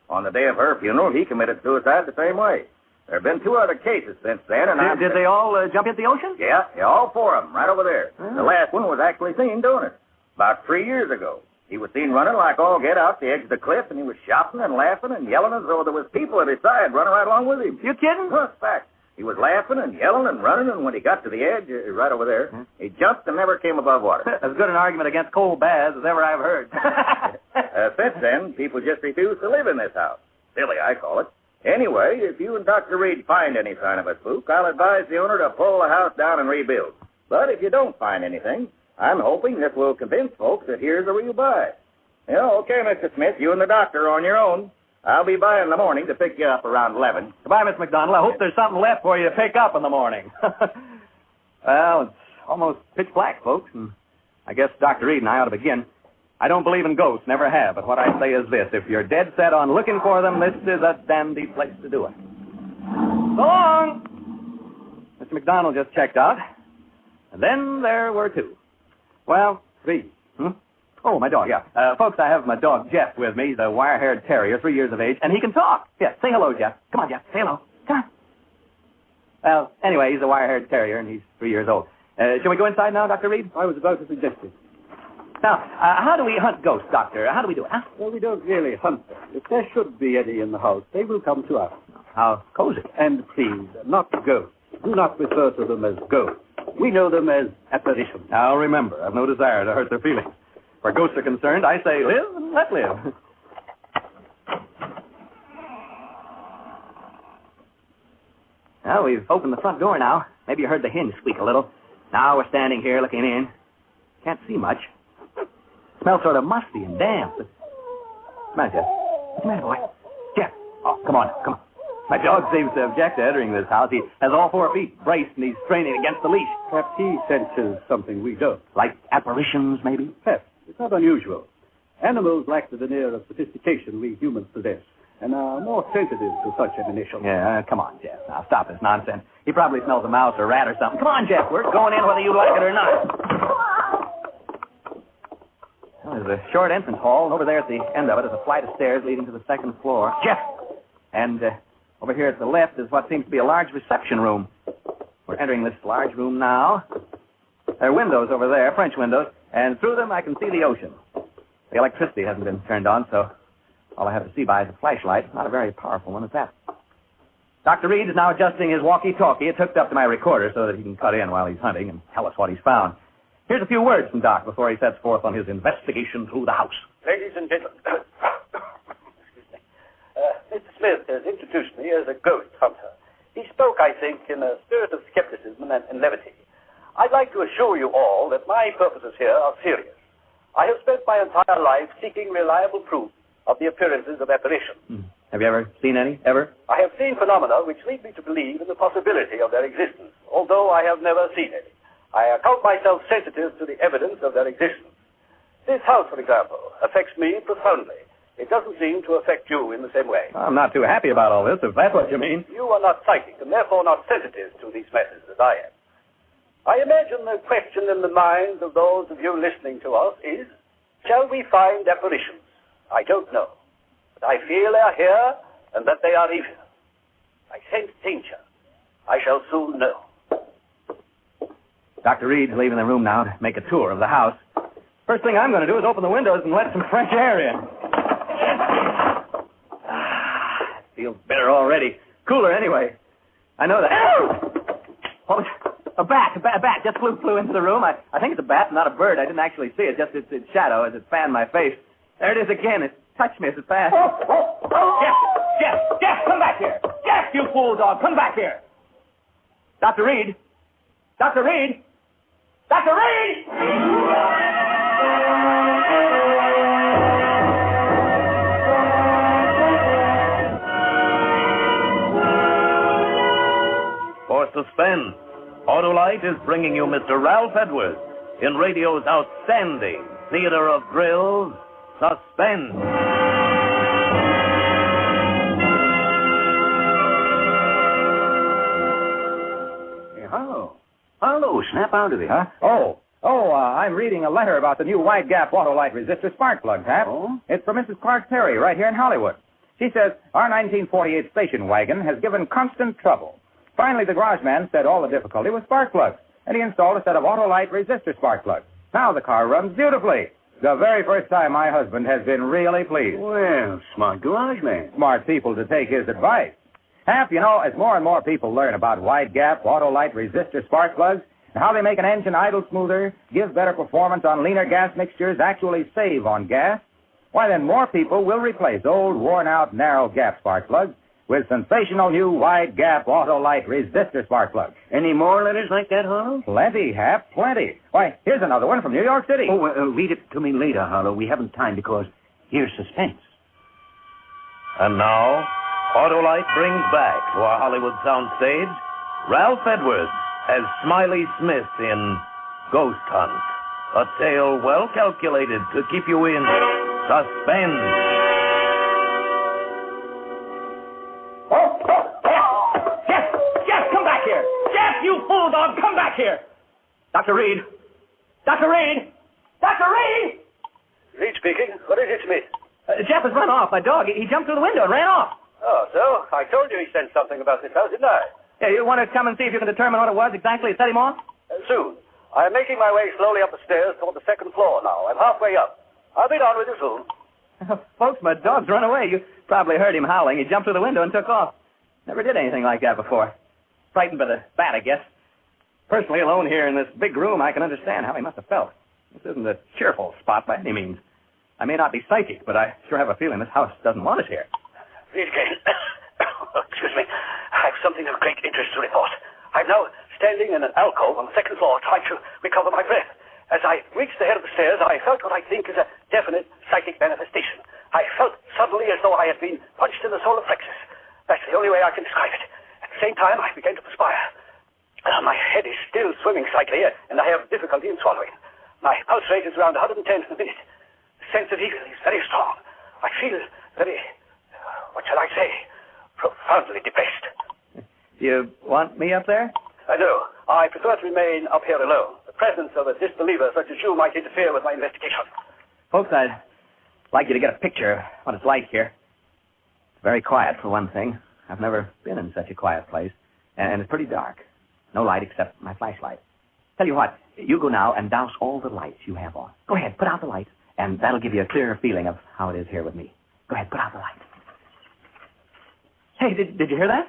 On the day of her funeral, he committed suicide the same way. There have been 2 other cases since then, and Did they all jump into the ocean? Yeah, all 4 of them, right over there. The last one was actually seen doing it about 3 years ago. He was seen running like all get out the edge of the cliff, and he was shouting and laughing and yelling as though there was people at his side running right along with him. You kidding? That's fact. He was laughing and yelling and running, and when he got to the edge, right over there, he jumped and never came above water. As good an argument against cold baths as ever I've heard. Since then, people just refuse to live in this house. Silly, I call it. Anyway, if you and Dr. Reed find any sign of a spook, I'll advise the owner to pull the house down and rebuild. But if you don't find anything, I'm hoping this will convince folks that here's a real buy. Okay, Mr. Smith, you and the doctor are on your own. I'll be by in the morning to pick you up around 11. Goodbye, Miss McDonald. I hope there's something left for you to pick up in the morning. Well, it's almost pitch black, folks, and I guess Dr. Reed and I ought to begin. I don't believe in ghosts, never have, but what I say is this. If you're dead set on looking for them, this is a dandy place to do it. So long! Mr. McDonald just checked out. And then there were 2. Well, 3. Oh, my dog, yeah. Folks, I have my dog, Jeff, with me. He's a wire-haired terrier, 3 years of age, and he can talk. Yeah, say hello, Jeff. Come on, Jeff, say hello. Come on. Well, anyway, he's a wire-haired terrier, and he's 3 years old. Shall we go inside now, Dr. Reed? I was about to suggest it. Now, how do we hunt ghosts, Doctor? How do we do it, huh? Well, we don't really hunt them. If there should be any in the house, they will come to us. How cozy. And please, not ghosts. Do not refer to them as ghosts. We know them as apparitions. Now, remember, I've no desire to hurt their feelings. Where ghosts are concerned, I say live and let live. Well, we've opened the front door now. Maybe you heard the hinge squeak a little. Now we're standing here looking in. Can't see much. Smells sort of musty and damp. What's the matter, Jeff? What's the matter, boy? Jeff! Oh, come on. My dog seems to object to entering this house. He has all 4 feet braced, and he's straining against the leash. Perhaps he senses something we don't. Like apparitions, maybe? Perhaps. It's not unusual. Animals lack the veneer of sophistication we humans possess, and are more sensitive to such admonition. Yeah, come on, Jeff. Now, stop this nonsense. He probably smells a mouse or a rat or something. Come on, Jeff. We're going in whether you like it or not. Well, there's a short entrance hall, and over there at the end of it is a flight of stairs leading to the 2nd floor. Jeff! And over here at the left is what seems to be a large reception room. We're entering this large room now. There are windows over there, French windows, and through them I can see the ocean. The electricity hasn't been turned on, so all I have to see by is a flashlight. Not a very powerful one at that. Dr. Reed is now adjusting his walkie-talkie. It's hooked up to my recorder so that he can cut in while he's hunting and tell us what he's found. Here's a few words from Doc before he sets forth on his investigation through the house. Ladies and gentlemen, Mr. Smith has introduced me as a ghost hunter. He spoke, I think, in a spirit of skepticism and levity. I'd like to assure you all that my purposes here are serious. I have spent my entire life seeking reliable proof of the appearances of apparitions. Have you ever seen any? Ever? I have seen phenomena which lead me to believe in the possibility of their existence, although I have never seen any. I account myself sensitive to the evidence of their existence. This house, for example, affects me profoundly. It doesn't seem to affect you in the same way. I'm not too happy about all this, if that's what you mean. You are not psychic, and therefore not sensitive to these matters as I am. I imagine the question in the minds of those of you listening to us is, shall we find apparitions? I don't know. But I feel they are here, and that they are evil. I sense danger. I shall soon know. Dr. Reed's leaving the room now to make a tour of the house. First thing I'm going to do is open the windows and let some fresh air in. Feels better already. Cooler anyway. I know that. What was a bat just flew into the room. I think it's a bat, not a bird. I didn't actually see it, just its shadow as it fanned my face. There it is again. It touched me as it passed. Jeff, come back here. Jeff, you fool dog, come back here. Dr. Reed. Dr. Reed. Dr. Reed! For Suspense, Autolite is bringing you Mr. Ralph Edwards in radio's outstanding theater of thrills, Suspense. Hello, snap out of it, huh? Oh, Oh, I'm reading a letter about the new wide gap Autolite resistor spark plug, Pat. Oh? It's from Mrs. Clark Perry right here in Hollywood. She says our 1948 station wagon has given constant trouble. Finally, the garage man said all the difficulty was spark plugs, and he installed a set of Autolite resistor spark plugs. Now the car runs beautifully. The very first time my husband has been really pleased. Well, smart garage man. Smart people to take his advice. Hap, you know, as more and more people learn about wide gap Autolite resistor spark plugs, and how they make an engine idle smoother, give better performance on leaner gas mixtures, actually save on gas, why then more people will replace old, worn-out, narrow gap spark plugs with sensational new wide gap Autolite resistor spark plugs. Any more letters like that, Harlow? Plenty, Hap, plenty. Why, here's another one from New York City. Oh, read it to me later, Harlow. We haven't time because here's Suspense. And now, Autolite brings back to our Hollywood soundstage Ralph Edwards as Smiley Smith in Ghost Hunt, a tale well calculated to keep you in suspense. Jeff, come back here! Jeff, you bulldog, come back here! Dr. Reed! Dr. Reed! Dr. Reed! Reed speaking. What is it, Smith? Jeff has run off. My dog, he jumped through the window and ran off. Oh, so? I told you he sent something about this house, didn't I? Yeah, you want to come and see if you can determine what it was exactly that set him off? Soon. I am making my way slowly up the stairs toward the second floor now. I'm halfway up. I'll be down with you soon. Folks, my dog's run away. You probably heard him howling. He jumped through the window and took off. Never did anything like that before. Frightened by the bat, I guess. Personally, alone here in this big room, I can understand how he must have felt. This isn't a cheerful spot by any means. I may not be psychic, but I sure have a feeling this house doesn't want us here. Reed again. Excuse me. I have something of great interest to report. I'm now standing in an alcove on the second floor trying to recover my breath. As I reached the head of the stairs, I felt what I think is a definite psychic manifestation. I felt suddenly as though I had been punched in the solar plexus. That's the only way I can describe it. At the same time, I began to perspire. My head is still swimming slightly, and I have difficulty in swallowing. My pulse rate is around 110 a minute. The sense of evil is very strong. I feel very, what shall I say, profoundly depressed. You want me up there? No. I prefer to remain up here alone. The presence of a disbeliever such as you might interfere with my investigation. Folks, I'd like you to get a picture of what it's like here. It's very quiet, for one thing. I've never been in such a quiet place. And it's pretty dark. No light except my flashlight. Tell you what, you go now and douse all the lights you have on. Go ahead, put out the lights, and that'll give you a clearer feeling of how it is here with me. Go ahead, put out the lights. Hey, did you hear that?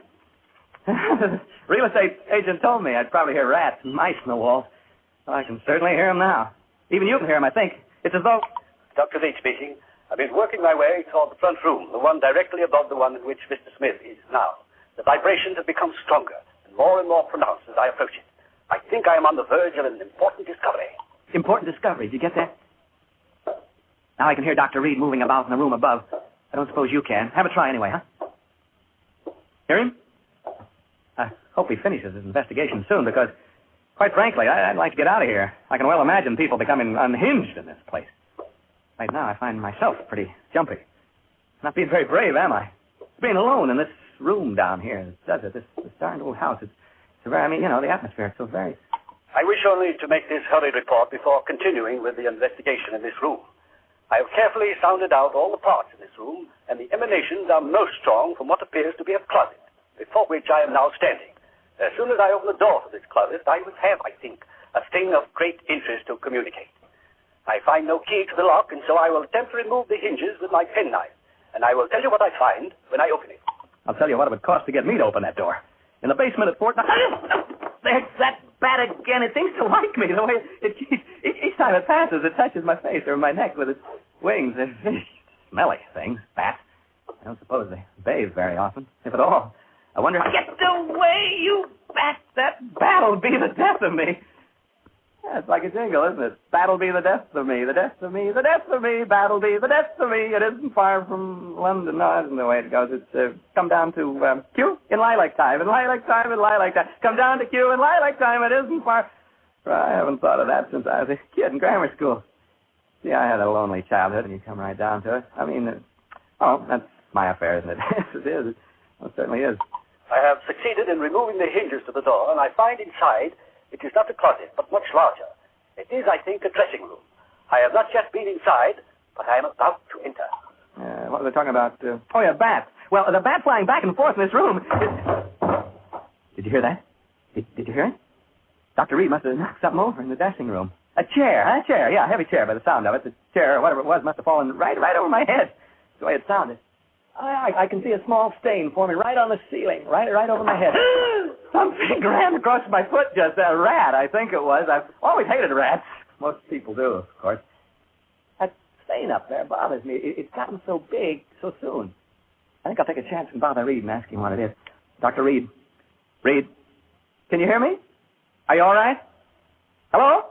Real estate agent told me I'd probably hear rats and mice in the walls. Well, I can certainly hear them now. Even you can hear them, I think. It's as though... Dr. Reed speaking. I've been working my way toward the front room, the one directly above the one in which Mr. Smith is now. The vibrations have become stronger and more pronounced as I approach it. I think I am on the verge of an important discovery. Important discovery. Did you get that? Now I can hear Dr. Reed moving about in the room above. I don't suppose you can. Have a try anyway, huh? Hear him? I hope he finishes his investigation soon, because, quite frankly, I'd like to get out of here. I can well imagine people becoming unhinged in this place. Right now, I find myself pretty jumpy. Not being very brave, am I? Being alone in this room down here, this darn old house. It's very, the atmosphere is so very... I wish only to make this hurried report before continuing with the investigation in this room. I have carefully sounded out all the parts in this room, and the emanations are most strong from what appears to be a closet, before which I am now standing. As soon as I open the door to this closet, I will have, I think, a thing of great interest to communicate. I find no key to the lock, and so I will attempt to remove the hinges with my penknife, and I will tell you what I find when I open it. I'll tell you what it would cost to get me to open that door. In the basement at Fort... There's that bat again. It seems to like me. The way each time it passes, it touches my face or my neck with its wings. They're smelly things, bats. I don't suppose they bathe very often, if at all. I wonder... Get away, you bat! That bat'll be the death of me. Yeah, it's like a jingle, isn't it? Bat'll be the death of me, the death of me, the death of me, bat'll be the death of me. It isn't far from London. No, that isn't the way it goes. It's come down to Q in lilac time, in lilac time, in lilac time. Come down to Q in lilac time. It isn't far... I haven't thought of that since I was a kid in grammar school. See, I had a lonely childhood, and you come right down to it. That's my affair, isn't it? Yes, it is. It certainly is. I have succeeded in removing the hinges to the door, and I find inside... It is not a closet, but much larger. It is, I think, a dressing room. I have not yet been inside, but I am about to enter. What were they talking about? Oh, yeah, bats. Well, the bat flying back and forth in this room. Did you hear that? Did you hear it? Dr. Reed must have knocked something over in the dressing room. A chair, huh? A chair, yeah, a heavy chair by the sound of it. The chair, or whatever it was, must have fallen right over my head. That's the way it sounded. I can see a small stain forming right on the ceiling, right over my head. Something ran across my foot just a rat, I think it was. I've always hated rats. Most people do, of course. That stain up there bothers me. It's gotten so big so soon. I think I'll take a chance and bother Reed and ask him what it is. Dr. Reed. Reed, can you hear me? Are you all right? Hello?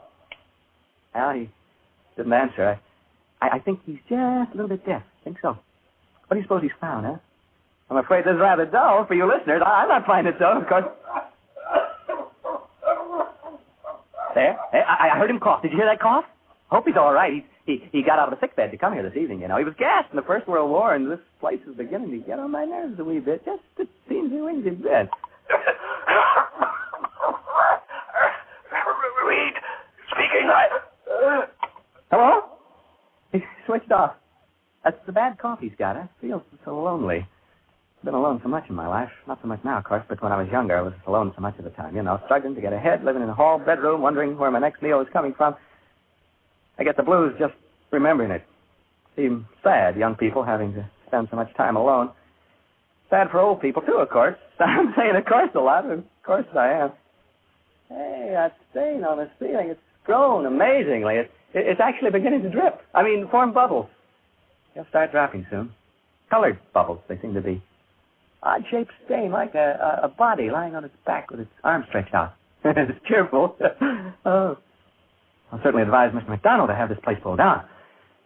Well, he didn't answer. I think he's just a little bit deaf. I think so. What do you suppose he's found, huh? I'm afraid this is rather dull for you listeners. I'm not finding it so, of course. There. I heard him cough. Did you hear that cough? Hope he's all right. He got out of the sick bed to come here this evening, you know. He was gassed in the First World War, and this place is beginning to get on my nerves a wee bit. Just a teensy-weensy bit. Reed, speaking. Hello? He switched off. That's the bad cough he's got. I feel so lonely. I've been alone so much in my life. Not so much now, of course, but when I was younger, I was alone so much of the time. You know, struggling to get ahead, living in a hall bedroom, wondering where my next meal was coming from. I get the blues just remembering it. Seems sad, young people having to spend so much time alone. Sad for old people, too, of course. I'm saying of course a lot. Of course I am. Hey, that stain on the ceiling, it's grown amazingly. It's actually beginning to drip. I mean, form bubbles. They'll start dropping soon. Colored bubbles, they seem to be. Odd-shaped stain, like a body lying on its back with its arms stretched out. It's cheerful. Oh. I'll certainly advise Mr. McDonald to have this place pulled down.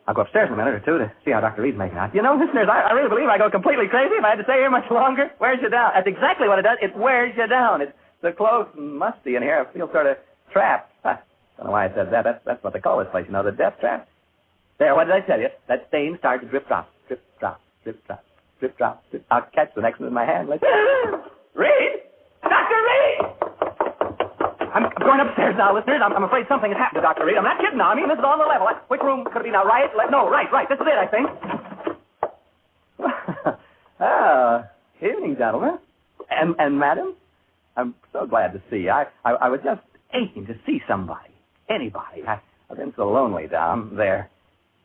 I'll go upstairs in a minute or two to see how Dr. Reed's making out. You know, listeners, I really believe I go completely crazy if I had to stay here much longer. Wears you down. That's exactly what it does. It wears you down. It's the clothes and musty in here. I feel sort of trapped. I don't know why I said that. That's what they call this place, you know, the death trap. There, what did I tell you? That stain started to drip, drop, drip, drop, drip, drop, drip, drop. Drip. I'll catch the next one in my hand. Like, Reed! Dr. Reed! I'm going upstairs now, listeners. I'm afraid something has happened to Dr. Reed. I'm not kidding now. I mean, this is on the level. Which room could it be now? Right? No, right. This is it, I think. Evening, gentlemen. And madam? I'm so glad to see you. I was just aching to see somebody. Anybody. I've been so lonely down there.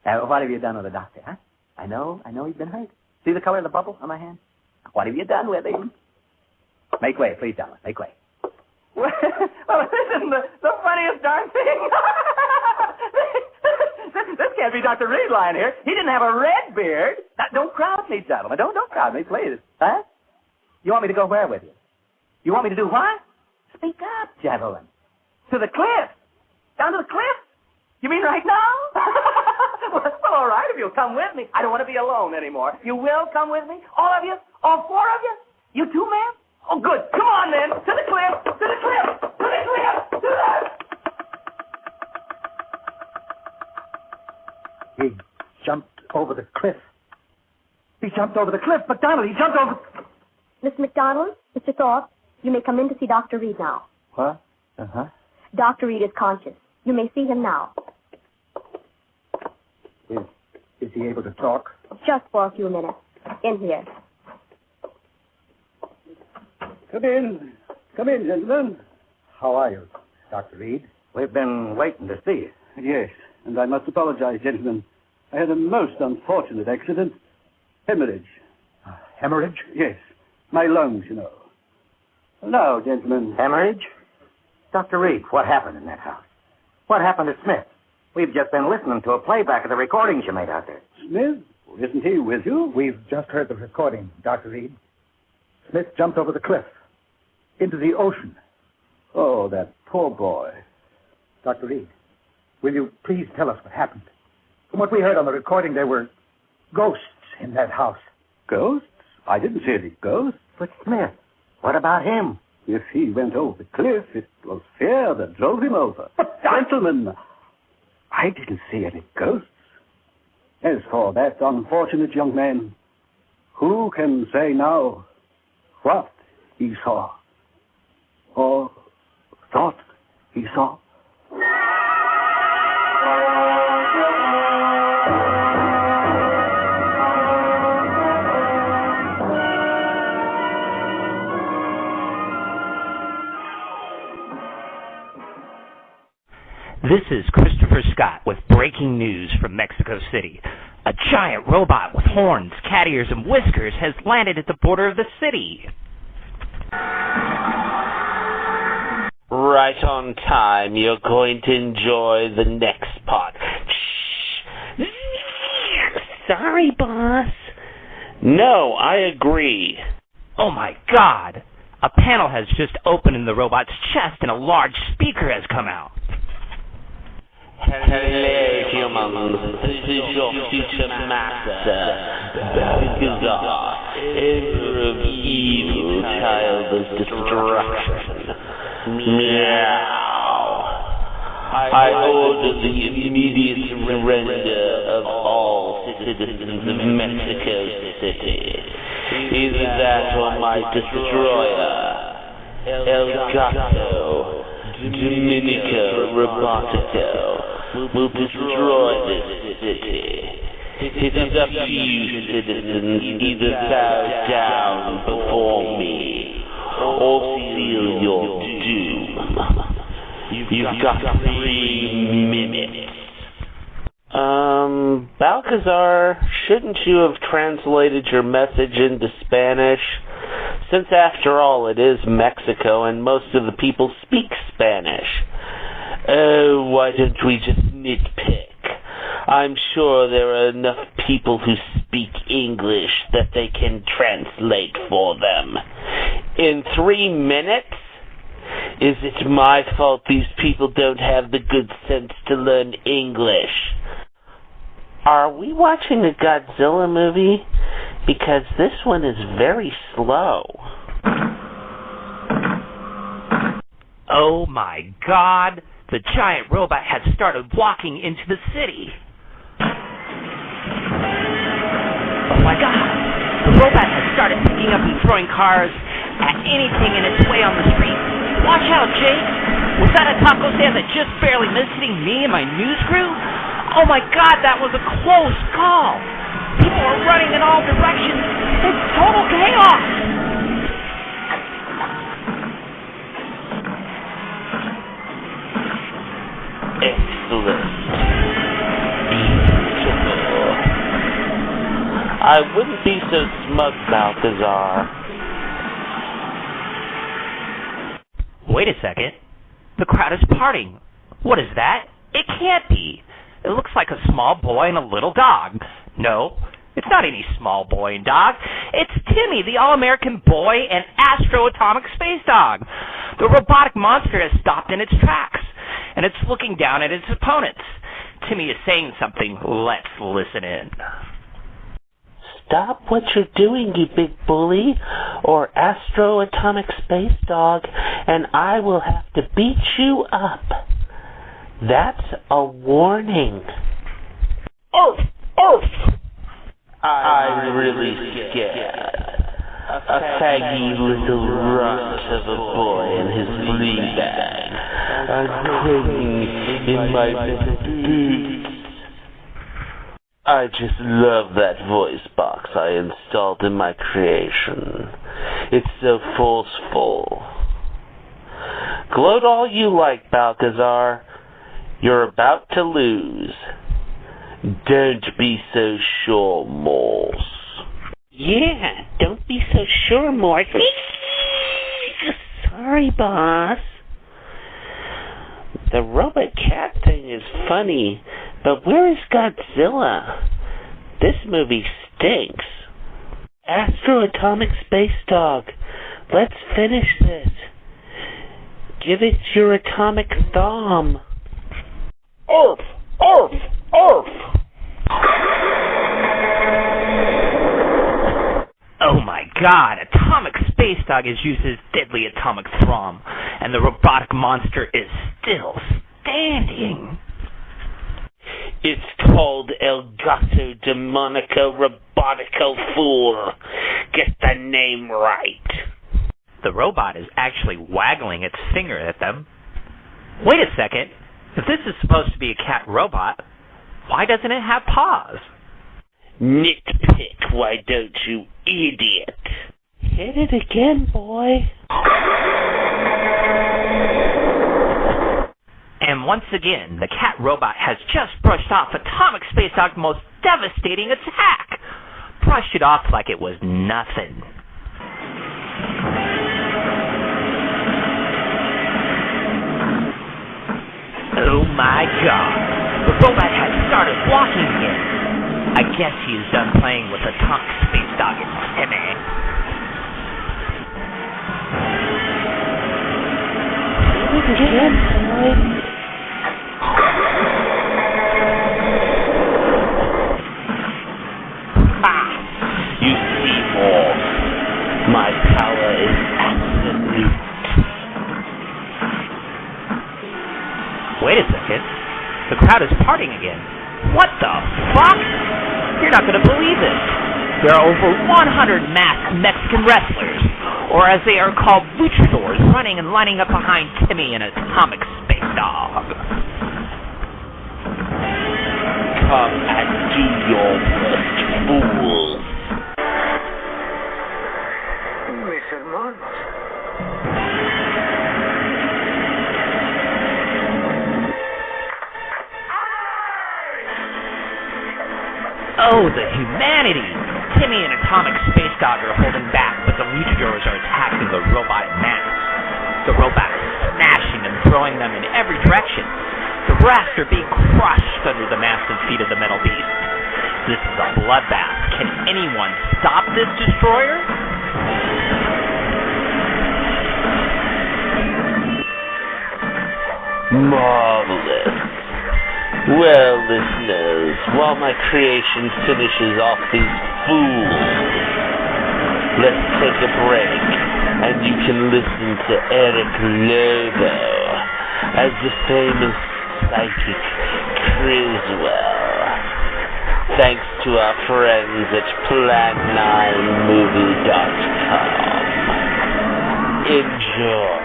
What have you done with the doctor, huh? I know he's been hurt. See the color of the bubble on my hand? What have you done with him? Make way, please, gentlemen. Make way. Well, this isn't the funniest darn thing. This can't be Dr. Reed lying here. He didn't have a red beard. Now, don't crowd me, gentlemen. Don't crowd me, please. Huh? You want me to go where with you? You want me to do what? Speak up, gentlemen. To the cliff. Down to the cliff? You mean right now? Well, all right, if you'll come with me. I don't want to be alone anymore. You will come with me? All of you? All four of you? You too, ma'am? Oh, good. Come on, then. To the cliff. To the cliff. To the cliff. To the... He jumped over the cliff. He jumped over the cliff. McDonald, he jumped over... Miss McDonald, Mr. Thorpe, you may come in to see Dr. Reed now. What? Uh-huh. Dr. Reed is conscious. You may see him now. Is he able to talk? Just for a few minutes. In here. Come in, gentlemen. How are you, Dr. Reed? We've been waiting to see you. Yes, and I must apologize, gentlemen. I had a most unfortunate accident. Hemorrhage. Hemorrhage? Yes. My lungs, you know. Now, gentlemen. Hemorrhage? Dr. Reed, what happened in that house? What happened to Smith? We've just been listening to a playback of the recordings you made out there. Smith? Isn't he with you? We've just heard the recording, Dr. Reed. Smith jumped over the cliff. Into the ocean. Oh, that poor boy. Dr. Reed, will you please tell us what happened? From what we heard on the recording, there were ghosts in that house. Ghosts? I didn't see any ghosts. But Smith, what about him? If he went over the cliff, it was fear that drove him over. But, gentlemen, I didn't see any ghosts. As for that unfortunate young man, who can say now what he saw or thought he saw? This is Christopher Scott with breaking news from Mexico City. A giant robot with horns, cat ears, and whiskers has landed at the border of the city. Right on time. You're going to enjoy the next part. Shh. Sorry, boss. No, I agree. Oh my God! A panel has just opened in the robot's chest and a large speaker has come out. Hello, humans. This is your future master, Balkazar, emperor of evil, child of destruction. Meow. I order the immediate surrender of all citizens of Mexico City. Either that or my destroyer, El Gato, Dominico Robotico, will destroy this city. It is up to you, citizens, either bow down before me, or seal your doom. You've got 3 minutes. Balkazar, shouldn't you have translated your message into Spanish? Since after all, it is Mexico and most of the people speak Spanish. Oh, why don't we just nitpick? I'm sure there are enough people who speak English that they can translate for them. In 3 minutes? Is it my fault these people don't have the good sense to learn English? Are we watching a Godzilla movie? Because this one is very slow. Oh my God! The giant robot has started walking into the city. Oh my God! The robot has started picking up and throwing cars at anything in its way on the street. Watch out, Jake! Was that a taco stand that just barely missed hitting me and my news crew? Oh my God, that was a close call! People are running in all directions. It's total chaos! Excellent. Beautiful. I wouldn't be so smug, Balkazar. Wait a second. The crowd is parting. What is that? It can't be. It looks like a small boy and a little dog. No, it's not any small boy and dog. It's Timmy, the All-American boy and Astro Atomic Space Dog. The robotic monster has stopped in its tracks, and it's looking down at its opponents. Timmy is saying something. Let's listen in. Stop what you're doing, you big bully, or Astro Atomic Space Dog, and I will have to beat you up. That's a warning. Arf! Arf! I'm really scared. A faggy little runt of a boy in his flea bag. I'm crawling in my little boots. I just love that voice box I installed in my creation. It's so forceful. Gloat all you like, Balkazar. You're about to lose. Don't be so sure, Morse. Yeah, don't be so sure, Morse. Sorry, boss. The robot cat thing is funny, but where is Godzilla? This movie stinks. Astro Atomic Space Dog, let's finish this. Give it your atomic thumb. Arf! Arf! Arf! Oh my God! Atomic Space Dog has used his deadly atomic thrum, and the robotic monster is still standing. It's called El Gato Demonico Robotico Fool. Get the name right. The robot is actually waggling its finger at them. Wait a second. If this is supposed to be a cat robot, why doesn't it have paws? Nitpick, why don't you, idiot? Hit it again, boy. And once again, the cat robot has just brushed off Atomic Space Dog's most devastating attack. Brushed it off like it was nothing. Oh my god. The robot has started walking again. I guess he is done playing with Atomic Space Dog and Timmy. Hit it again, boy. You see, Morse, my power is absolute. Wait a second. The crowd is partying again. What the fuck? You're not going to believe this. There are over 100 masked Mexican wrestlers, or as they are called, luchadors, running and lining up behind Timmy and Atomic Space Dog. Come and do your worst, fools. Mis hermanos. Oh, the humanity! Timmy and Atomic Space Dog are holding back, but the luchadors are attacking the robotic masks. The robot is smashing and throwing them in every direction. The rafts are being crushed under the massive feet of the metal beast. This is a bloodbath. Can anyone stop this destroyer? Marvelous. Well, listeners, while my creation finishes off these fools, let's take a break, and you can listen to Eric Lobo as the famous psychic Criswell. Thanks to our friends at Plan9Movie.com. Enjoy.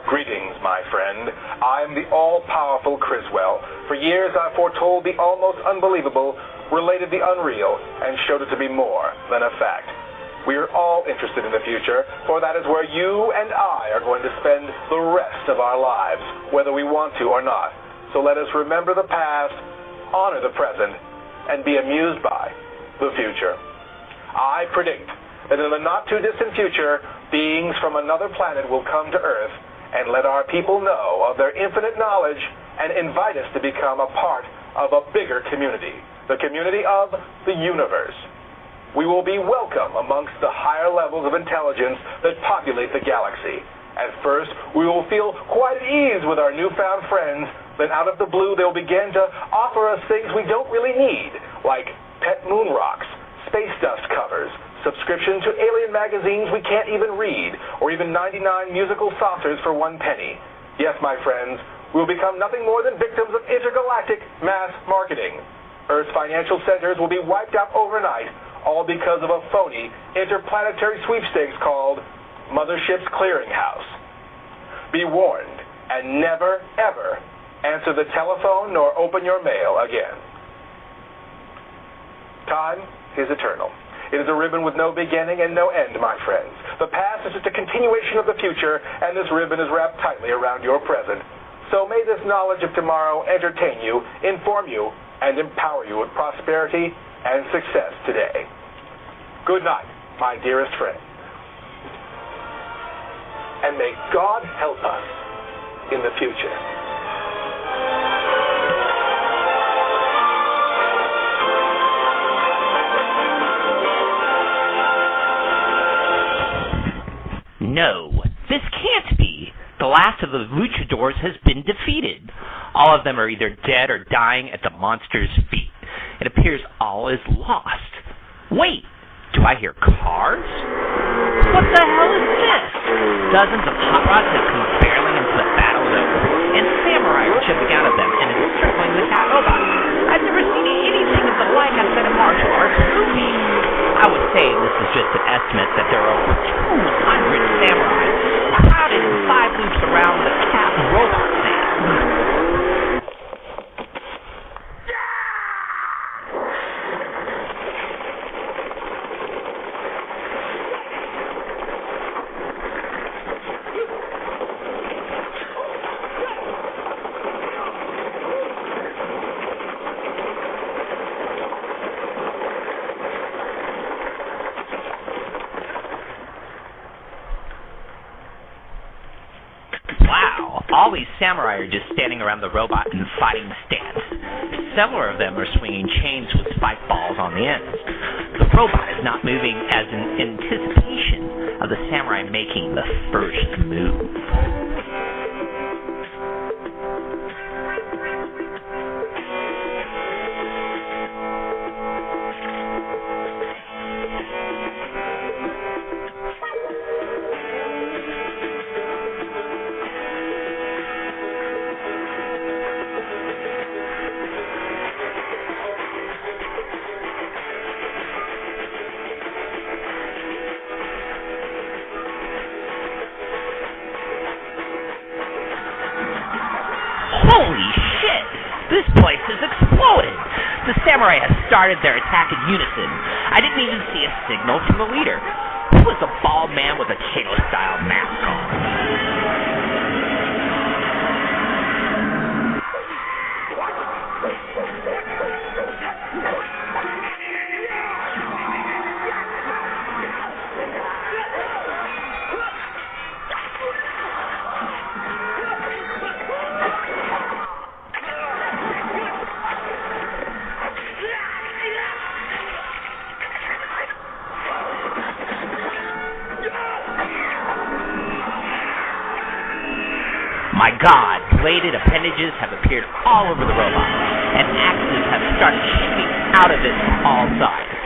Greetings, my friend. I'm the all-powerful Criswell. For years, I foretold the almost unbelievable, related the unreal, and showed it to be more than a fact. We are all interested in the future, for that is where you and I are going to spend the rest of our lives, whether we want to or not. So let us remember the past, honor the present, and be amused by the future. I predict that in the not-too-distant future, beings from another planet will come to Earth and let our people know of their infinite knowledge and invite us to become a part of a bigger community, the community of the universe. We will be welcome amongst the higher levels of intelligence that populate the galaxy. At first, we will feel quite at ease with our newfound friends, then out of the blue they'll begin to offer us things we don't really need, like pet moon rocks, space dust covers, subscription to alien magazines we can't even read, or even 99 musical saucers for 1 penny. Yes, my friends, we'll become nothing more than victims of intergalactic mass marketing. Earth's financial centers will be wiped out overnight, all because of a phony interplanetary sweepstakes called Mothership's Clearinghouse. Be warned, and never, ever answer the telephone nor open your mail again. Time is eternal. It is a ribbon with no beginning and no end, my friends. The past is just a continuation of the future, and this ribbon is wrapped tightly around your present. So may this knowledge of tomorrow entertain you, inform you, and empower you with prosperity and success today. Good night, my dearest friend. And may God help us in the future. No, this can't be. The last of the luchadors has been defeated. All of them are either dead or dying at the monster's feet. It appears all is lost. Wait, do I hear cars? What the hell is this? Dozens of hot rods have come barreling into the battle zone, and samurai are jumping out of them and encircling the cat robot. I've never seen anything of the like outside of martial arts movies. I would say this is just an estimate that there are over 200 samurai crowded in 5 loops around the cat robot stand. All these samurai are just standing around the robot and fighting the stance. Several of them are swinging chains with spike balls on the ends. The robot is not moving as in anticipation of the samurai making the first move. Holy shit! This place has exploded! The samurai have started their attack in unison. I didn't even see a signal from the leader. Who was a bald man with a Kato-style mask on? My God, bladed appendages have appeared all over the robot, and axes have started shooting out of it from all sides.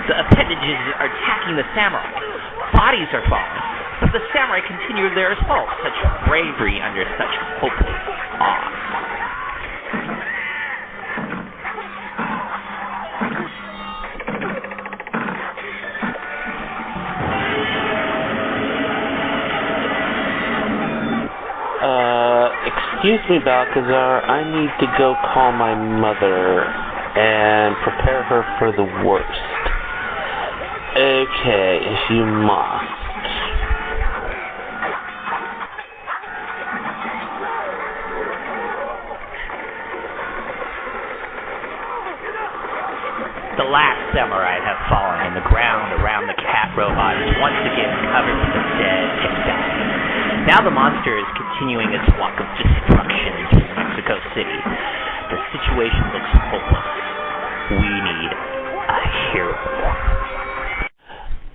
The appendages are attacking the samurai. Bodies are falling, but the samurai continue their assault. Such bravery under such hopeless odds. Excuse me, Balkazar. I need to go call my mother and prepare her for the worst. Okay, if you must. The last samurai have fallen, and the ground around the cat robot is once again covered with a dead exhaust. Now the monster is continuing its walk of destruction through Mexico City. The situation looks hopeless. We need a hero.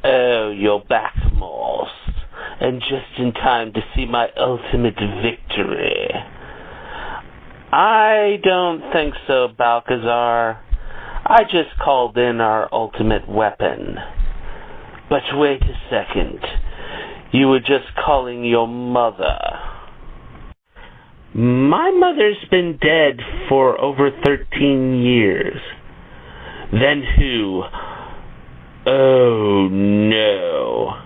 Oh, you're back, Morse. And just in time to see my ultimate victory. I don't think so, Balkazar. I just called in our ultimate weapon. But wait a second. You were just calling your mother. My mother's been dead for over 13 years. Then who? Oh, no.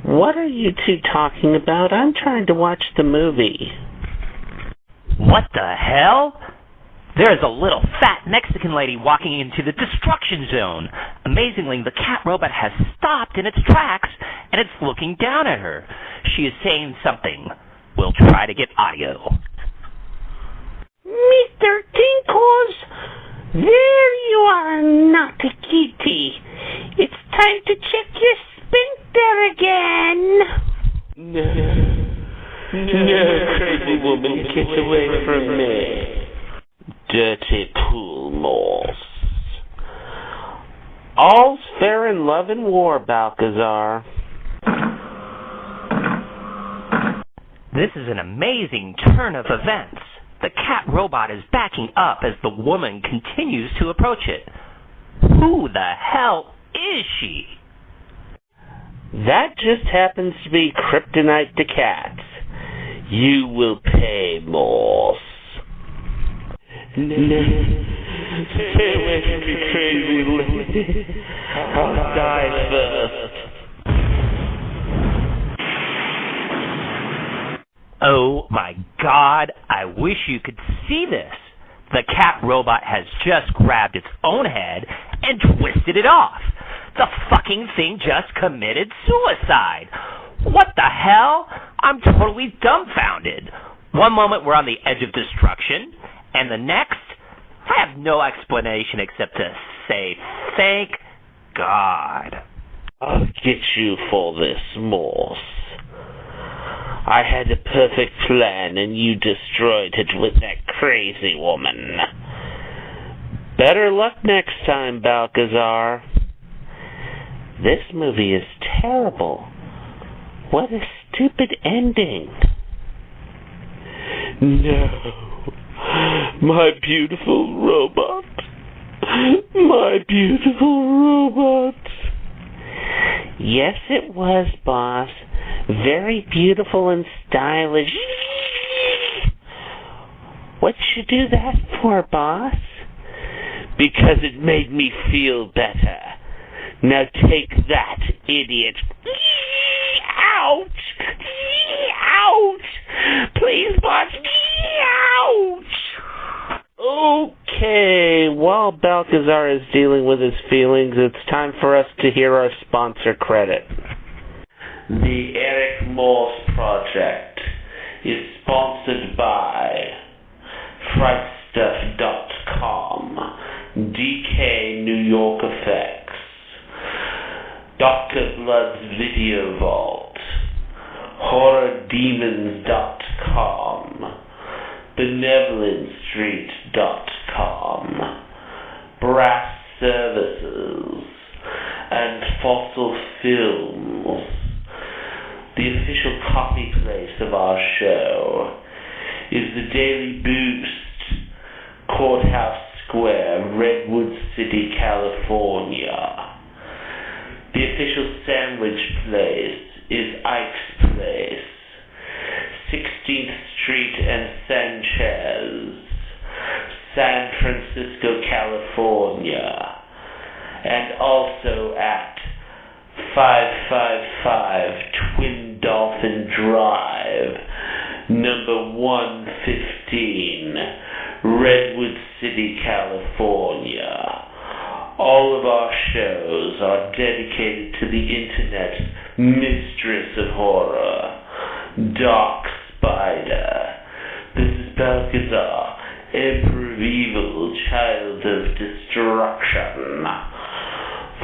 What are you two talking about? I'm trying to watch the movie. What the hell? There's a little fat Mexican lady walking into the destruction zone. Amazingly, the cat robot has stopped in its tracks, and it's looking down at her. She is saying something. We'll try to get audio. Mr. Tinkles, there you are, naughty kitty. It's time to check your sphincter again. No, crazy woman, get away from me. Dirty pool Morse. All's fair in love and war, Balkazar. This is an amazing turn of events. The cat robot is backing up as the woman continues to approach it. Who the hell is she? That just happens to be kryptonite to cats. You will pay, Morse. No. Stay away from me, crazy lady. I'll die first. Oh my God, I wish you could see this. The cat robot has just grabbed its own head and twisted it off. The fucking thing just committed suicide. What the hell? I'm totally dumbfounded. One moment we're on the edge of destruction, and the next, I have no explanation except to say thank God. I'll get you for this, Morse. I had a perfect plan, and you destroyed it with that crazy woman. Better luck next time, Balkazar. This movie is terrible. What a stupid ending. No. My beautiful robot. My beautiful robot. Yes, it was, boss. Very beautiful and stylish. What'd you do that for, boss? Because it made me feel better. Now take that, idiot. Ouch! Ouch! Please, boss. Ouch! Okay, while Balkazar is dealing with his feelings, it's time for us to hear our sponsor credit. The Eric Morse Project is sponsored by FrightStuff.com, DK New York Effects, Dr. Blood's Video Vault, HorrorDemons.com, BenevolentStreet.com, Brass Services, and Fossil Films. The official coffee place of our show is the Daily Boost, Courthouse Square, Redwood City, California. The official sandwich place is Ike's Place, 16th Street and Sanchez, San Francisco, California, and also at 555 Twin Dolphin Drive, number 115, Redwood City, California. All of our shows are dedicated to the Internet's mistress of horror, Dark Spider. This is Balkazar, Emperor of Evil, Child of Destruction,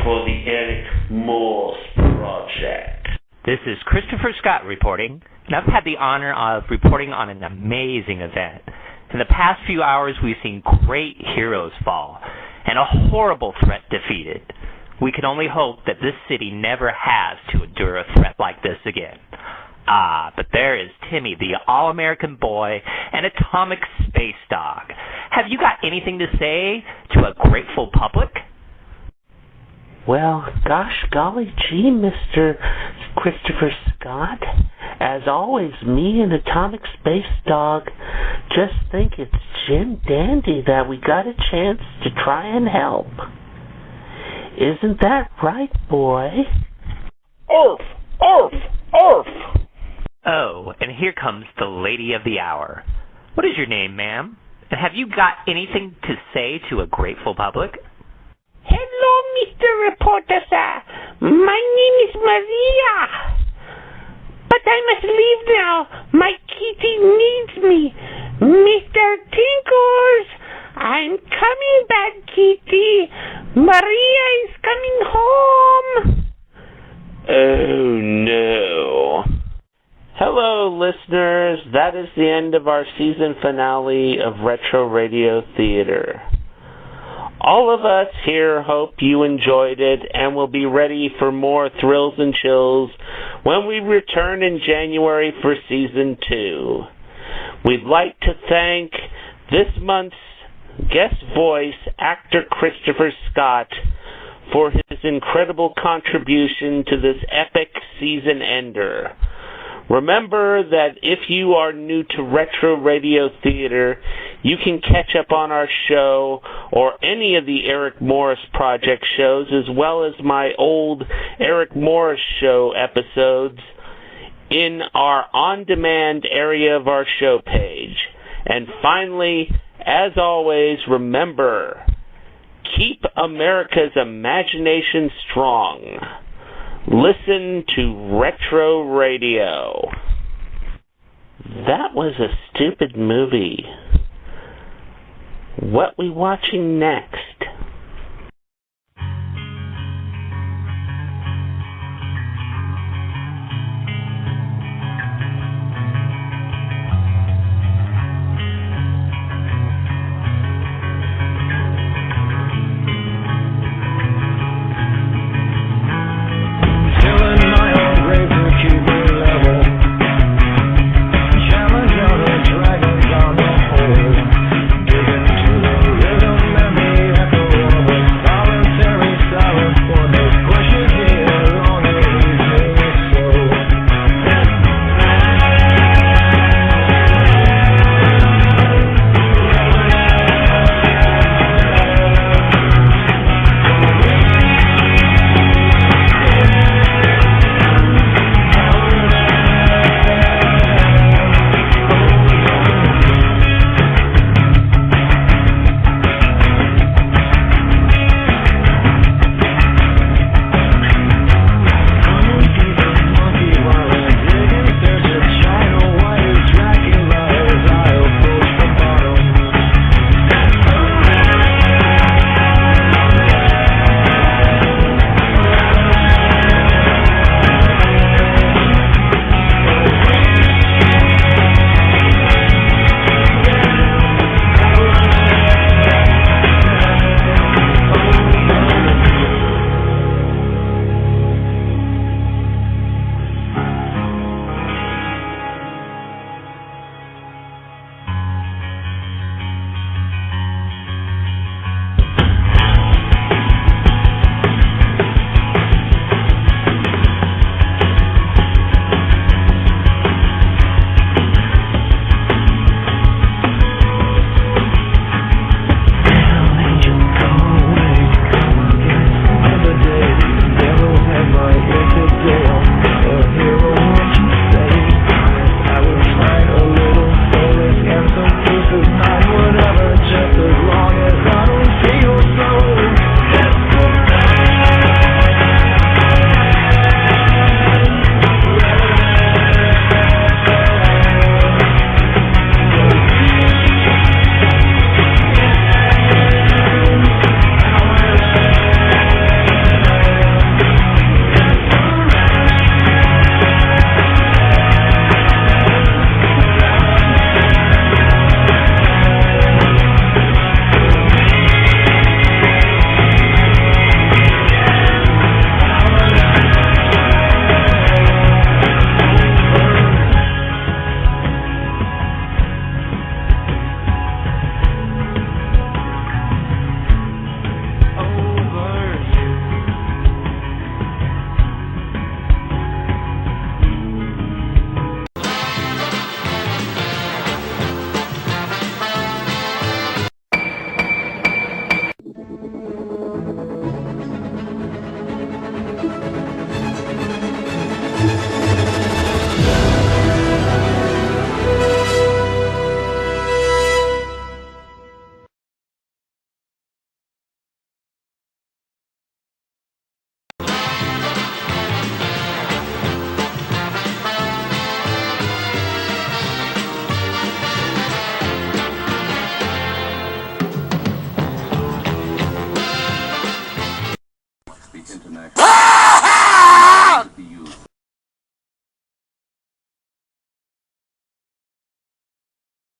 for the Eric Morse Project. This is Christopher Scott reporting, and I've had the honor of reporting on an amazing event. In the past few hours, we've seen great heroes fall, and a horrible threat defeated. We can only hope that this city never has to endure a threat like this again. But there is Timmy, the all-American boy, and Atomic Space Dog. Have you got anything to say to a grateful public? Well, gosh golly gee, Mr. Christopher Scott. As always, me and Atomic Space Dog just think it's Jim Dandy that we got a chance to try and help. Isn't that right, boy? Orf! Orf! Orf! Oh, and here comes the lady of the hour. What is your name, ma'am? And have you got anything to say to a grateful public? Hello, Mr. Reporter, sir. My name is Maria. But I must leave now. My kitty needs me. Mr. Tinkers, I'm coming back, kitty. Maria is coming home. Oh, no. Hello, listeners. That is the end of our season finale of Retro Radio Theater. All of us here hope you enjoyed it and will be ready for more thrills and chills when we return in January for Season 2. We'd like to thank this month's guest voice, actor Christopher Scott, for his incredible contribution to this epic season ender. Remember that if you are new to retro radio theater, you can catch up on our show or any of the Eric Morse Project shows, as well as my old Eric Morse Show episodes, in our on-demand area of our show page. And finally, as always, remember, keep America's imagination strong. Listen to Retro Radio. That was a stupid movie. What we watching next?